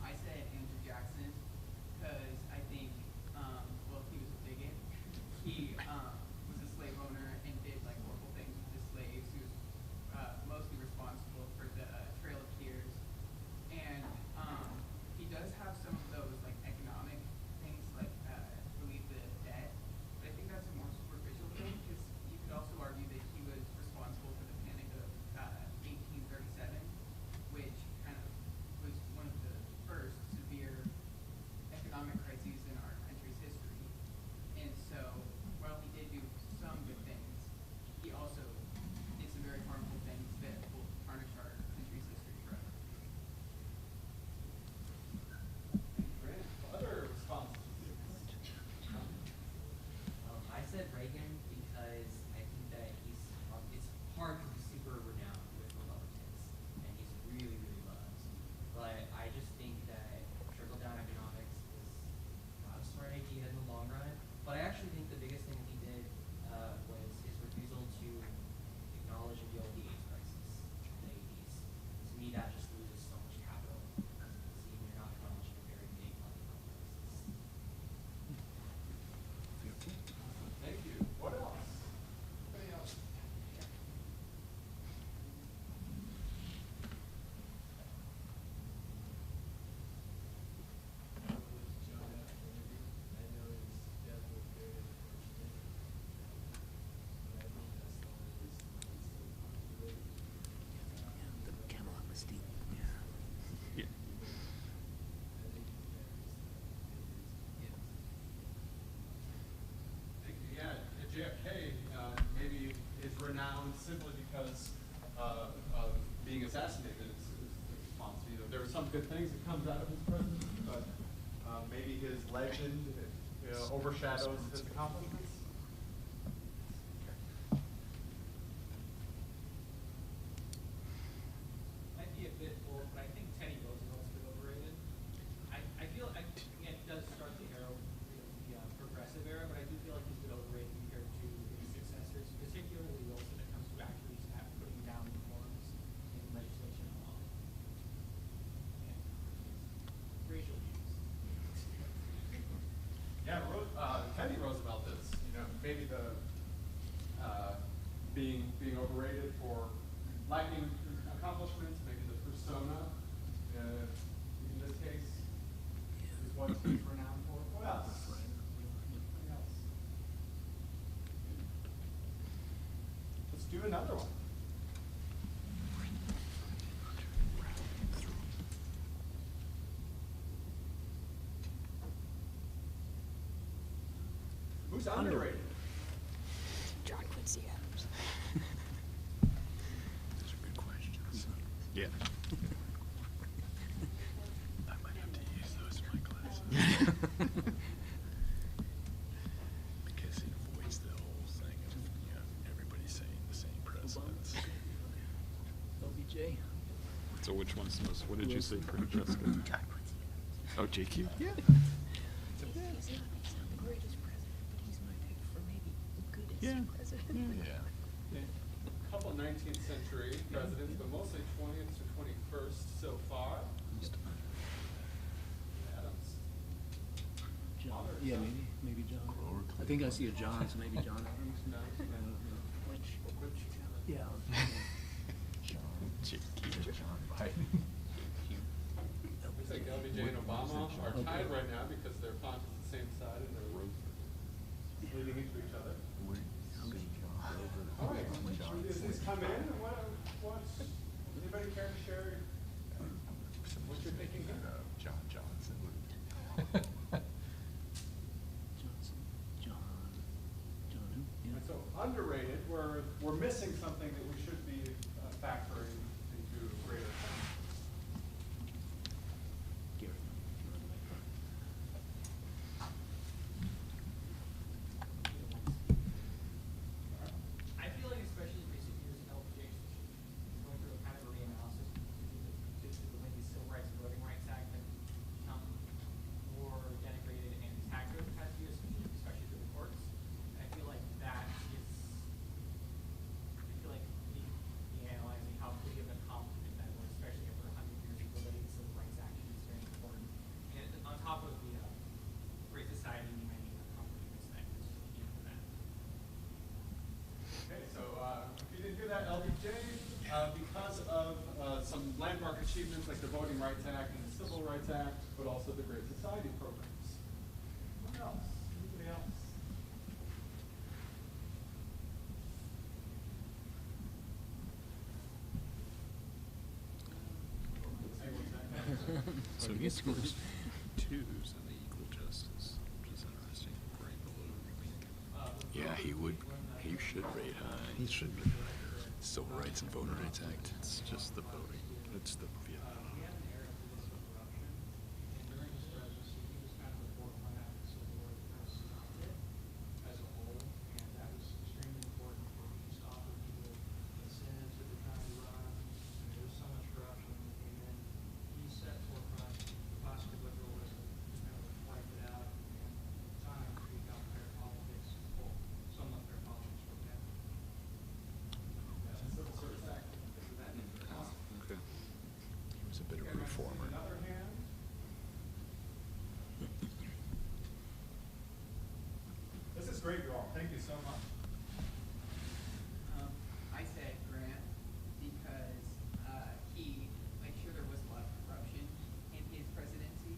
I said Andrew Jackson because I think, well, he was a bigot. He was a slave owner and did like horrible things with the slaves. He was mostly responsible for the Trail of Tears, and he does have some of those like economic things, like relieve the debt. But I think that's a more superficial thing because you could also argue that he was responsible for the Panic of 1837, which kind of was one of the first severe economic crises in our country's history. And so, while he did do some good things, he also did some very harmful things that will tarnish our country's history forever. Great. Other responses? I said Reagan because I think that it's hard because he's super renowned with Republicans and he's really, really loved. But I just think that trickle-down economics is not a smart idea in the long run. But I actually think the biggest thing he did was his refusal to acknowledge and deal with the AIDS crisis in the 80s. To me, that just loses so much capital. Seeing you're not acknowledging a very big public health crisis. Thank you. What else? Anybody else? The Camelot Mystique. Yeah. Yeah, JFK maybe is renowned simply because of being assassinated. Is the response. You know, there are some good things that comes out of his presidency, but maybe his legend overshadows his accomplishments. Might be a bit bold, but I think Teddy Roosevelt's a bit overrated. I feel, again, it does start the era, the progressive era, but I do feel like he's a bit overrated compared to his successors, particularly Wilson when it comes to actually putting down reforms in legislation and law. And racial views. Yeah, Teddy Roosevelt is, maybe the being overrated for lacking accomplishments, maybe the persona, in this case, is what he's renowned for. What else? Anything else? Let's do another one. Who's underrated? John Quincy Adams. Those are good questions. Yeah. I might have to use those in my classes. Because it avoids the whole thing of, everybody saying the same presidents. LBJ. So which one's the most, what did you say, Francesca? Oh, JQ? Yeah. He's not the greatest president, but he's my pick for maybe the goodest Yeah. president. Yeah. A couple 19th century presidents, but mostly 20th to 21st so far. Adams. John. Yeah, maybe John. I think I see a John, so maybe John Adams. No. Yeah. Looks like LBJ and Obama are tied right now because their font is the same side and they're leading into each other. All right, as these come in, anybody care to share what you're thinking here? John Johnson. John who? Yeah. And so underrated, we're missing something that we should be factoring into greater account. Gary. I feel like especially in recent years, LBJ is going through a kind of a reanalysis to the way the Civil Rights and Voting Rights Act because of some landmark achievements like the Voting Rights Act and the Civil Rights Act, but also the Great Society programs. What else? Anybody else? So he scores twos in the equal justice, which is interesting. Right below. Yeah, he would. He should rate high. He should be. Civil Rights and Voter Rights Act. It's just the voting. It's the Vietnam. He had an era of political corruption, and during his presidency, he was kind of the forefront after the Civil War to kind of stop it as a whole, and that was extremely important for him to offer people incentives that they're trying to run. And there was so much corruption when he came in. He set forefront positive liberalism, just kind of wiped it out, and time to become fair politics, well, somewhat fair politics for him. Civil Service Act. Awesome. Okay. He was a bit of a reformer. Another hand. This is great, you all. Thank you so much. I said Grant because he, like, sure there was a lot of corruption in his presidency,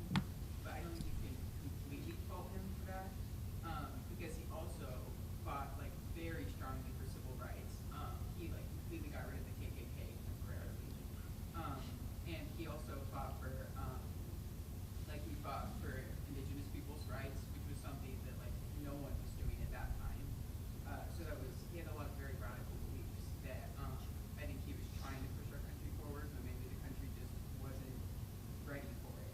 but I don't think you can completely fault him for that, because he also fought, like, very strongly for civil rights. He, like, completely got rid of the KKK temporarily. And he also fought for, he fought for indigenous people's rights, which was something that, like, no one was doing at that time. So that was, he had a lot of very radical beliefs that I think he was trying to push our country forward, but maybe the country just wasn't ready for it.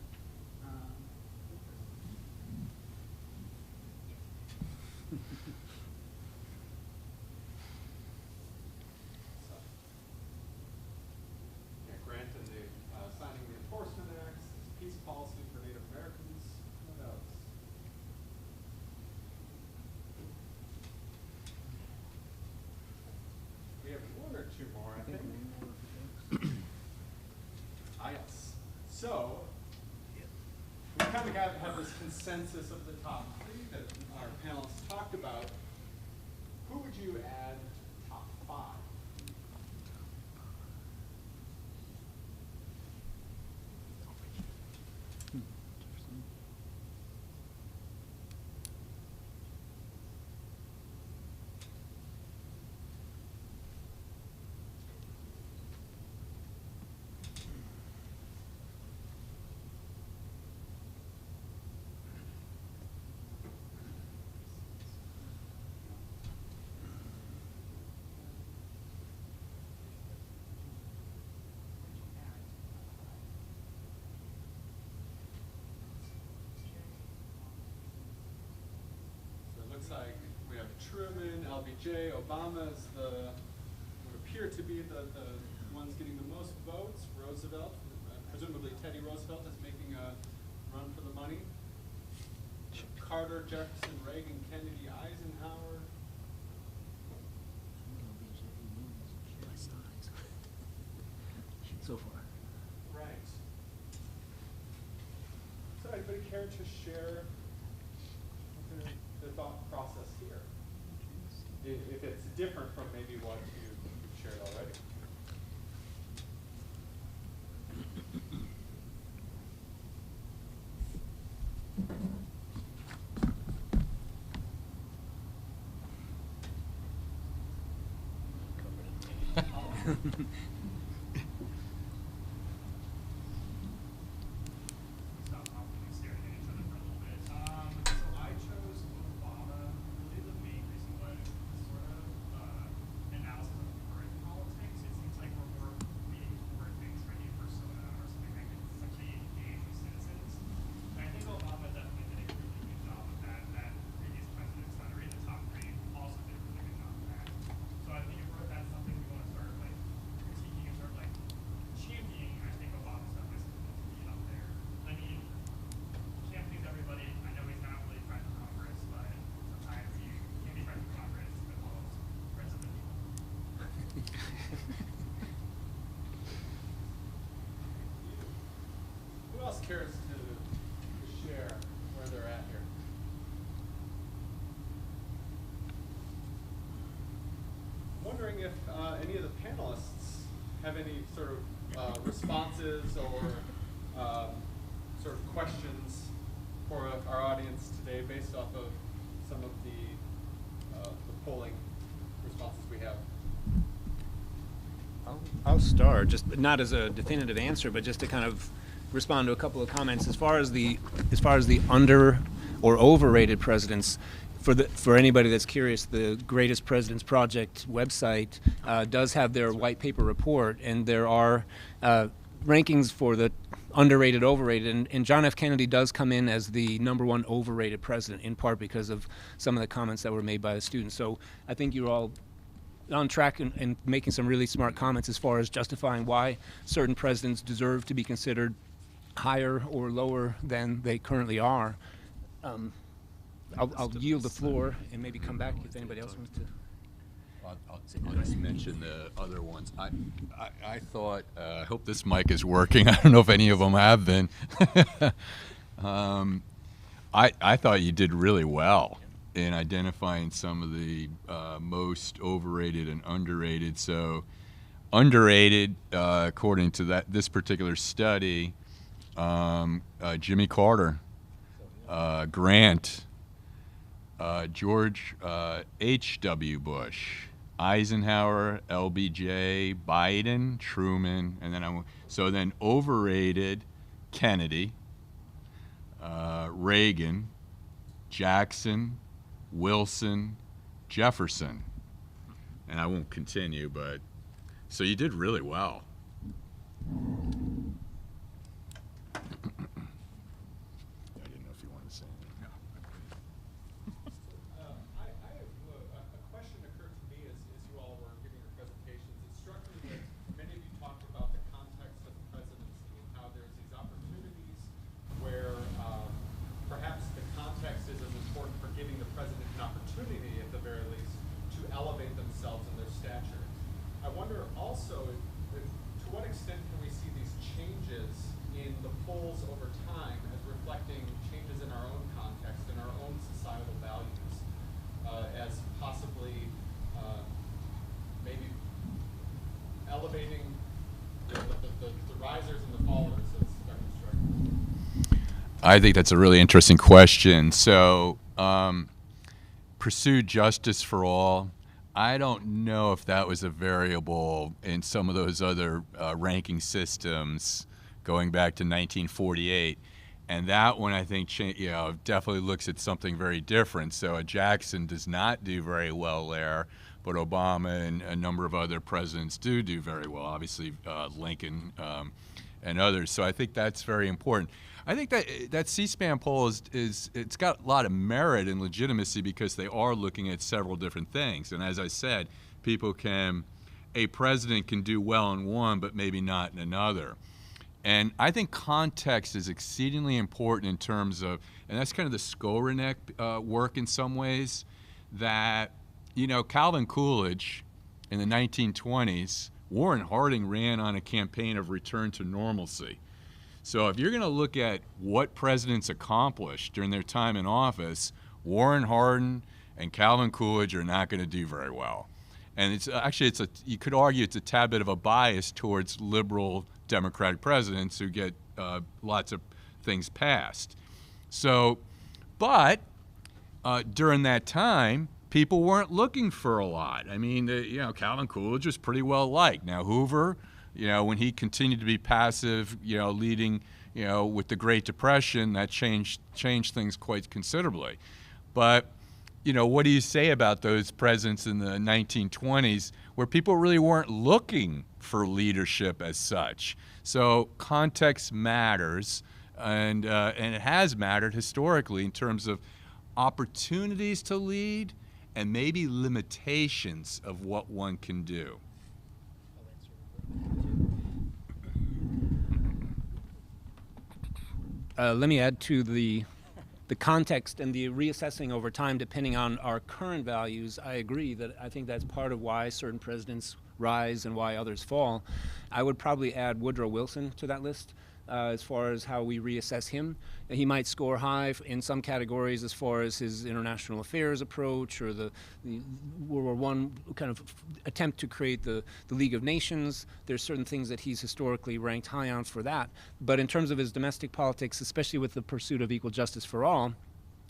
Yeah, Grant and the signing the Enforcement Acts, peace policy for Native Americans. What else? We have one or two more, I think. Yes. So, we kind of have this consensus of the top three that our panelists talked about. Who would you add to top five? So it looks like we have Truman, LBJ, Obama is would appear to be the ones getting the most votes. Roosevelt, presumably Teddy Roosevelt is making a run for the money. Carter, Jefferson, Reagan, Kennedy, Eisenhower. So far. Right. So anybody care to share the thought process here? If it's different from maybe what you've shared already. Stop awkwardly staring at each other for a little bit. So I chose Obama. Really, the main reason was sort of analysis of current politics. It seems like we're more leaning towards a trendy persona or something that can essentially engage with citizens. And I think Obama definitely did a really good job of that. That previous presidents that are in the top three also did a really good job of that. So I think that's something we want to start like critiquing and start like championing. I think Obama stuff is supposed to be up there. I mean, can't please everybody. I know he's not really friends with Congress, but sometimes you can be friends with Congress as well as friends with the people. Who else cares to share where they're at here? I'm wondering if any of the panelists have any sort of responses or sort of questions for our audience today based off of some of the polling responses we have. I'll start, just not as a definitive answer, but just to kind of respond to a couple of comments. As far as the under or overrated presidents, for anybody that's curious, the Greatest Presidents Project website does have their white paper report, and there are rankings for the underrated, overrated, and John F. Kennedy does come in as the #1 overrated president, in part because of some of the comments that were made by the students. So I think you're all on track and making some really smart comments as far as justifying why certain presidents deserve to be considered higher or lower than they currently are. I'll yield the floor and maybe come back if anybody else wants to. I'll just mention the other ones. I thought, I hope this mic is working. I don't know if any of them have been. I thought you did really well in identifying some of the most overrated and underrated. So underrated, according to this particular study, Jimmy Carter, Grant, George H.W. Bush, Eisenhower, LBJ, Biden, Truman, and then then overrated, Kennedy, Reagan, Jackson, Wilson, Jefferson, and I won't continue, but so you did really well. I didn't know if you wanted to say anything. No. I have a question occurred to me as you all were giving your presentations. It struck me that many of you talked about the context of the presidency and how there's these opportunities where perhaps the context is as important for giving the president an opportunity, at the very least, to elevate themselves in their stature. I wonder also to what extent can we see these changes in the polls over time as reflecting changes in our own context and our own societal values, as possibly maybe elevating the risers and the fallers, as Dr. Strickland. I think that's a really interesting question. So, pursue justice for all. I don't know if that was a variable in some of those other ranking systems going back to 1948. And that one, I think, definitely looks at something very different. So Jackson does not do very well there, but Obama and a number of other presidents do very well, obviously Lincoln and others. So I think that's very important. I think that C-SPAN poll it's got a lot of merit and legitimacy because they are looking at several different things. And as I said, a president can do well in one, but maybe not in another. And I think context is exceedingly important in terms of, and that's kind of the Skowronek work in some ways, that, Calvin Coolidge in the 1920s, Warren Harding ran on a campaign of return to normalcy. So if you're going to look at what presidents accomplished during their time in office, Warren Harding and Calvin Coolidge are not going to do very well. And you could argue it's a tad bit of a bias towards liberal Democratic presidents who get lots of things passed. So, but during that time, people weren't looking for a lot. I mean, Calvin Coolidge was pretty well liked. Now Hoover, when he continued to be passive, leading, with the Great Depression, that changed things quite considerably. But, what do you say about those presidents in the 1920s where people really weren't looking for leadership as such? So context matters, and it has mattered historically in terms of opportunities to lead and maybe limitations of what one can do. Let me add to the context and the reassessing over time depending on our current values. I agree that I think that's part of why certain presidents rise and why others fall. I would probably add Woodrow Wilson to that list. as far as how we reassess him. He might score high in some categories as far as his international affairs approach or the World War I kind of attempt to create the League of Nations. There's certain things that he's historically ranked high on for that. But in terms of his domestic politics, especially with the pursuit of equal justice for all,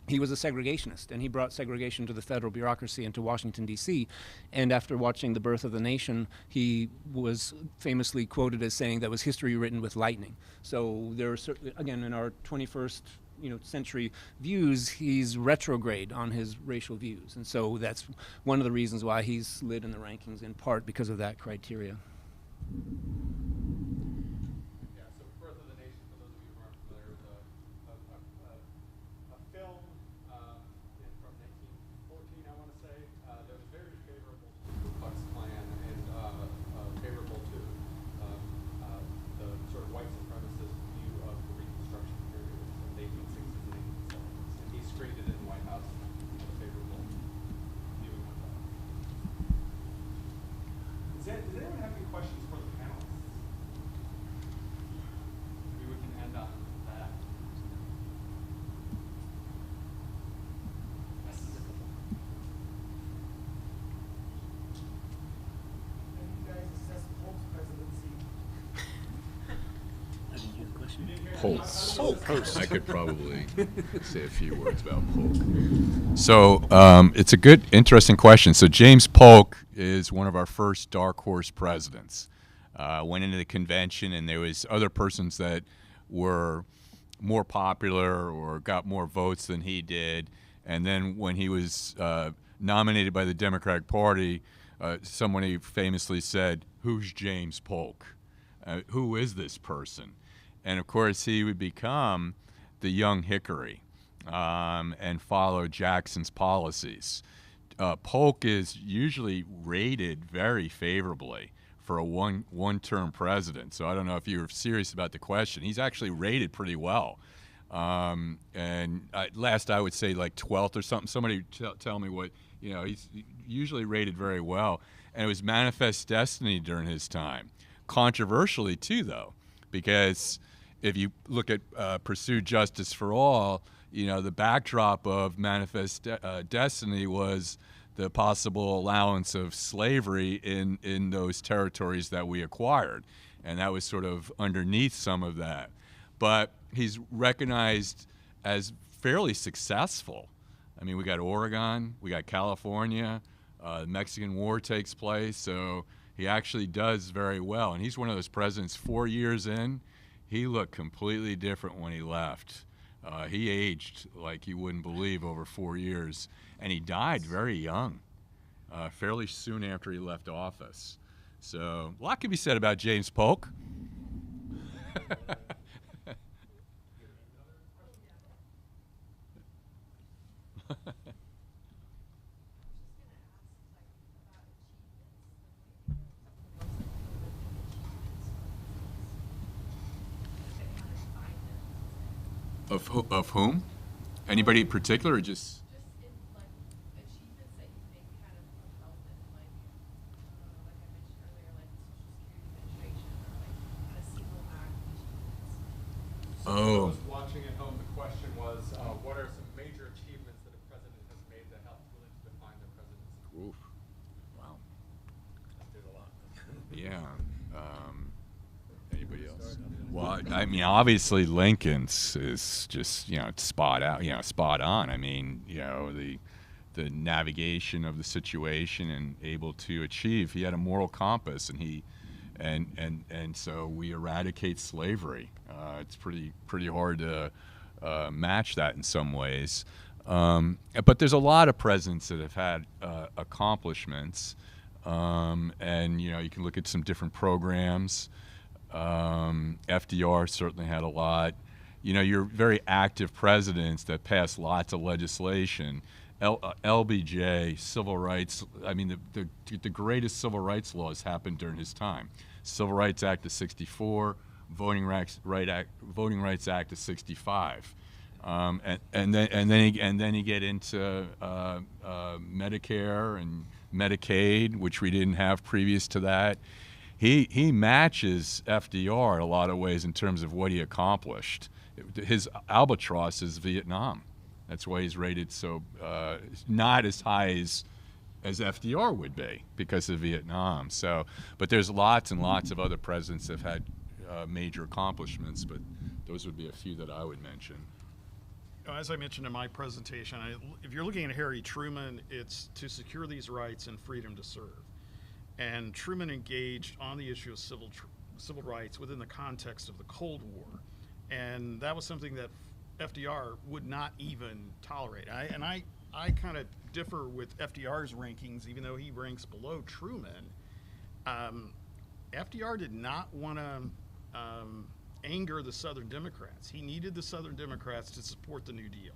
he was a segregationist, and he brought segregation to the federal bureaucracy and to Washington, D.C. And after watching The Birth of the Nation, he was famously quoted as saying that was history written with lightning. So there are certainly, again, in our 21st century views, he's retrograde on his racial views. And so that's one of the reasons why he's slid in the rankings, in part because of that criteria. Yeah, so Birth of the Nation, for those of you who aren't familiar, is a film from 1914, I want to say, that was very favorable to the Ku Klux Klan and favorable to the sort of white supremacist view of the Reconstruction period of the 1860s and 1870s. And he screened it in the White House with a favorable viewing of that. Does anyone have any questions for the panelists? Maybe we can end on that. I didn't hear the question. Polk. I could probably say a few words about Polk. So it's a good, interesting question. So James Polk is one of our first dark horse presidents. Went into the convention, and there was other persons that were more popular or got more votes than he did. And then when he was nominated by the Democratic Party, somebody famously said, "Who's James Polk? Who is this person?" And of course, he would become the young Hickory and follow Jackson's policies. Polk is usually rated very favorably for a one-term president. So I don't know if you're serious about the question. He's actually rated pretty well. And last I would say like 12th or something. Somebody tell me what, he's usually rated very well. And it was manifest destiny during his time. Controversially too, though, because if you look at Pursue Justice for All, the backdrop of Manifest Destiny was the possible allowance of slavery in those territories that we acquired. And that was sort of underneath some of that. But he's recognized as fairly successful. I mean, we got Oregon, we got California, the Mexican War takes place, so he actually does very well. And he's one of those presidents 4 years in, he looked completely different when he left. He aged like you wouldn't believe over 4 years. And he died very young, fairly soon after he left office. So a lot can be said about James Polk. Of whom? Anybody in particular, or just? Just in like achievements that you think kind of relevant, like I mentioned earlier, like the Social Security Administration, or like kind of single act achievements. So Oh. for those watching at home, the question was, what are some major achievements that a president has made that helped really to define their presidency? Oof. Wow. There's a lot. Yeah. Anybody else? Well, I mean, obviously Lincoln's is just spot on. I mean, the navigation of the situation and able to achieve. He had a moral compass, and so we eradicate slavery. It's pretty hard to match that in some ways. But there's a lot of presidents that have had accomplishments, and you can look at some different programs. FDR certainly had a lot. You're very active presidents that pass lots of legislation. LBJ, civil rights, I mean, the greatest civil rights laws happened during his time. Civil Rights Act of '64, Voting Rights Act of '65. And then you get into Medicare and Medicaid, which we didn't have previous to that. he matches FDR in a lot of ways in terms of what he accomplished. His albatross is Vietnam. That's why he's rated so not as high as FDR would be because of Vietnam. So, but there's lots and lots of other presidents that have had major accomplishments, but those would be a few that I would mention. As I mentioned in my presentation, if you're looking at Harry Truman, it's to secure these rights and freedom to serve. And Truman engaged on the issue of civil rights within the context of the Cold War. And that was something that FDR would not even tolerate. I kind of differ with FDR's rankings, even though he ranks below Truman. FDR did not want to anger the Southern Democrats. He needed the Southern Democrats to support the New Deal.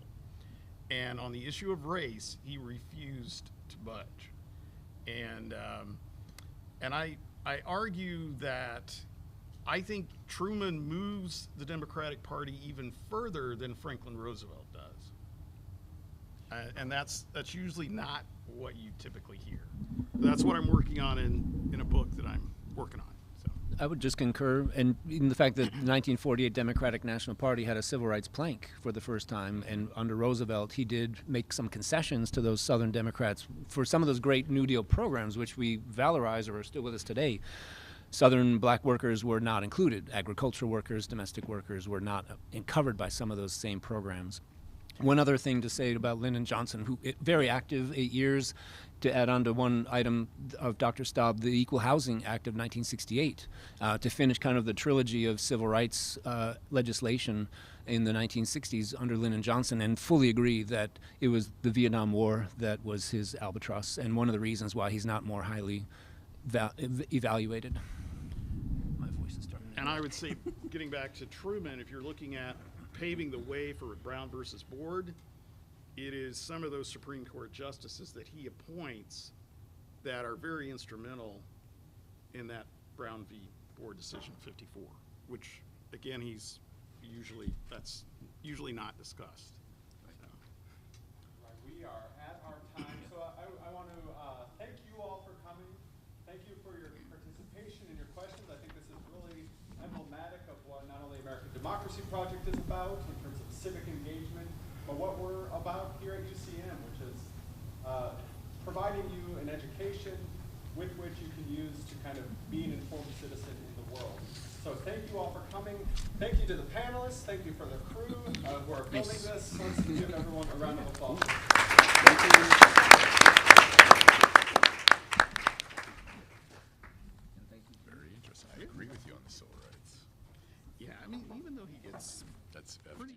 And on the issue of race, he refused to budge. And I argue that I think Truman moves the Democratic Party even further than Franklin Roosevelt does. And that's usually not what you typically hear. That's what I'm working on in a book that I'm working on. I would just concur in the fact that the 1948 Democratic National Party had a civil rights plank for the first time, and under Roosevelt he did make some concessions to those Southern Democrats for some of those great New Deal programs which we valorize or are still with us today. Southern black workers were not included. Agricultural workers, domestic workers were not covered by some of those same programs. One other thing to say about Lyndon Johnson, who very active, 8 years, to add on to one item of Dr. Staub, the Equal Housing Act of 1968, to finish kind of the trilogy of civil rights legislation in the 1960s under Lyndon Johnson, and fully agree that it was the Vietnam War that was his albatross and one of the reasons why he's not more highly evaluated. My voice is starting. And I would say, getting back to Truman, if you're looking at paving the way for Brown versus Board, it is some of those Supreme Court justices that he appoints that are very instrumental in that Brown v. Board decision 54, which again, that's usually not discussed. So. Right, we are at our time, so I want to thank you all for coming. Thank you for your participation and your questions. I think this is really emblematic of what not only American Democracy Project is about in terms of civic engagement, but what we're about here at UCM, which is providing you an education with which you can use to kind of be an informed citizen in the world. So thank you all for coming. Thank you to the panelists. Thank you for the crew who are building this. Let's give everyone a round of applause. Thank you. Very interesting. I agree with you on the civil rights. Yeah, I mean, even though he gets That's pretty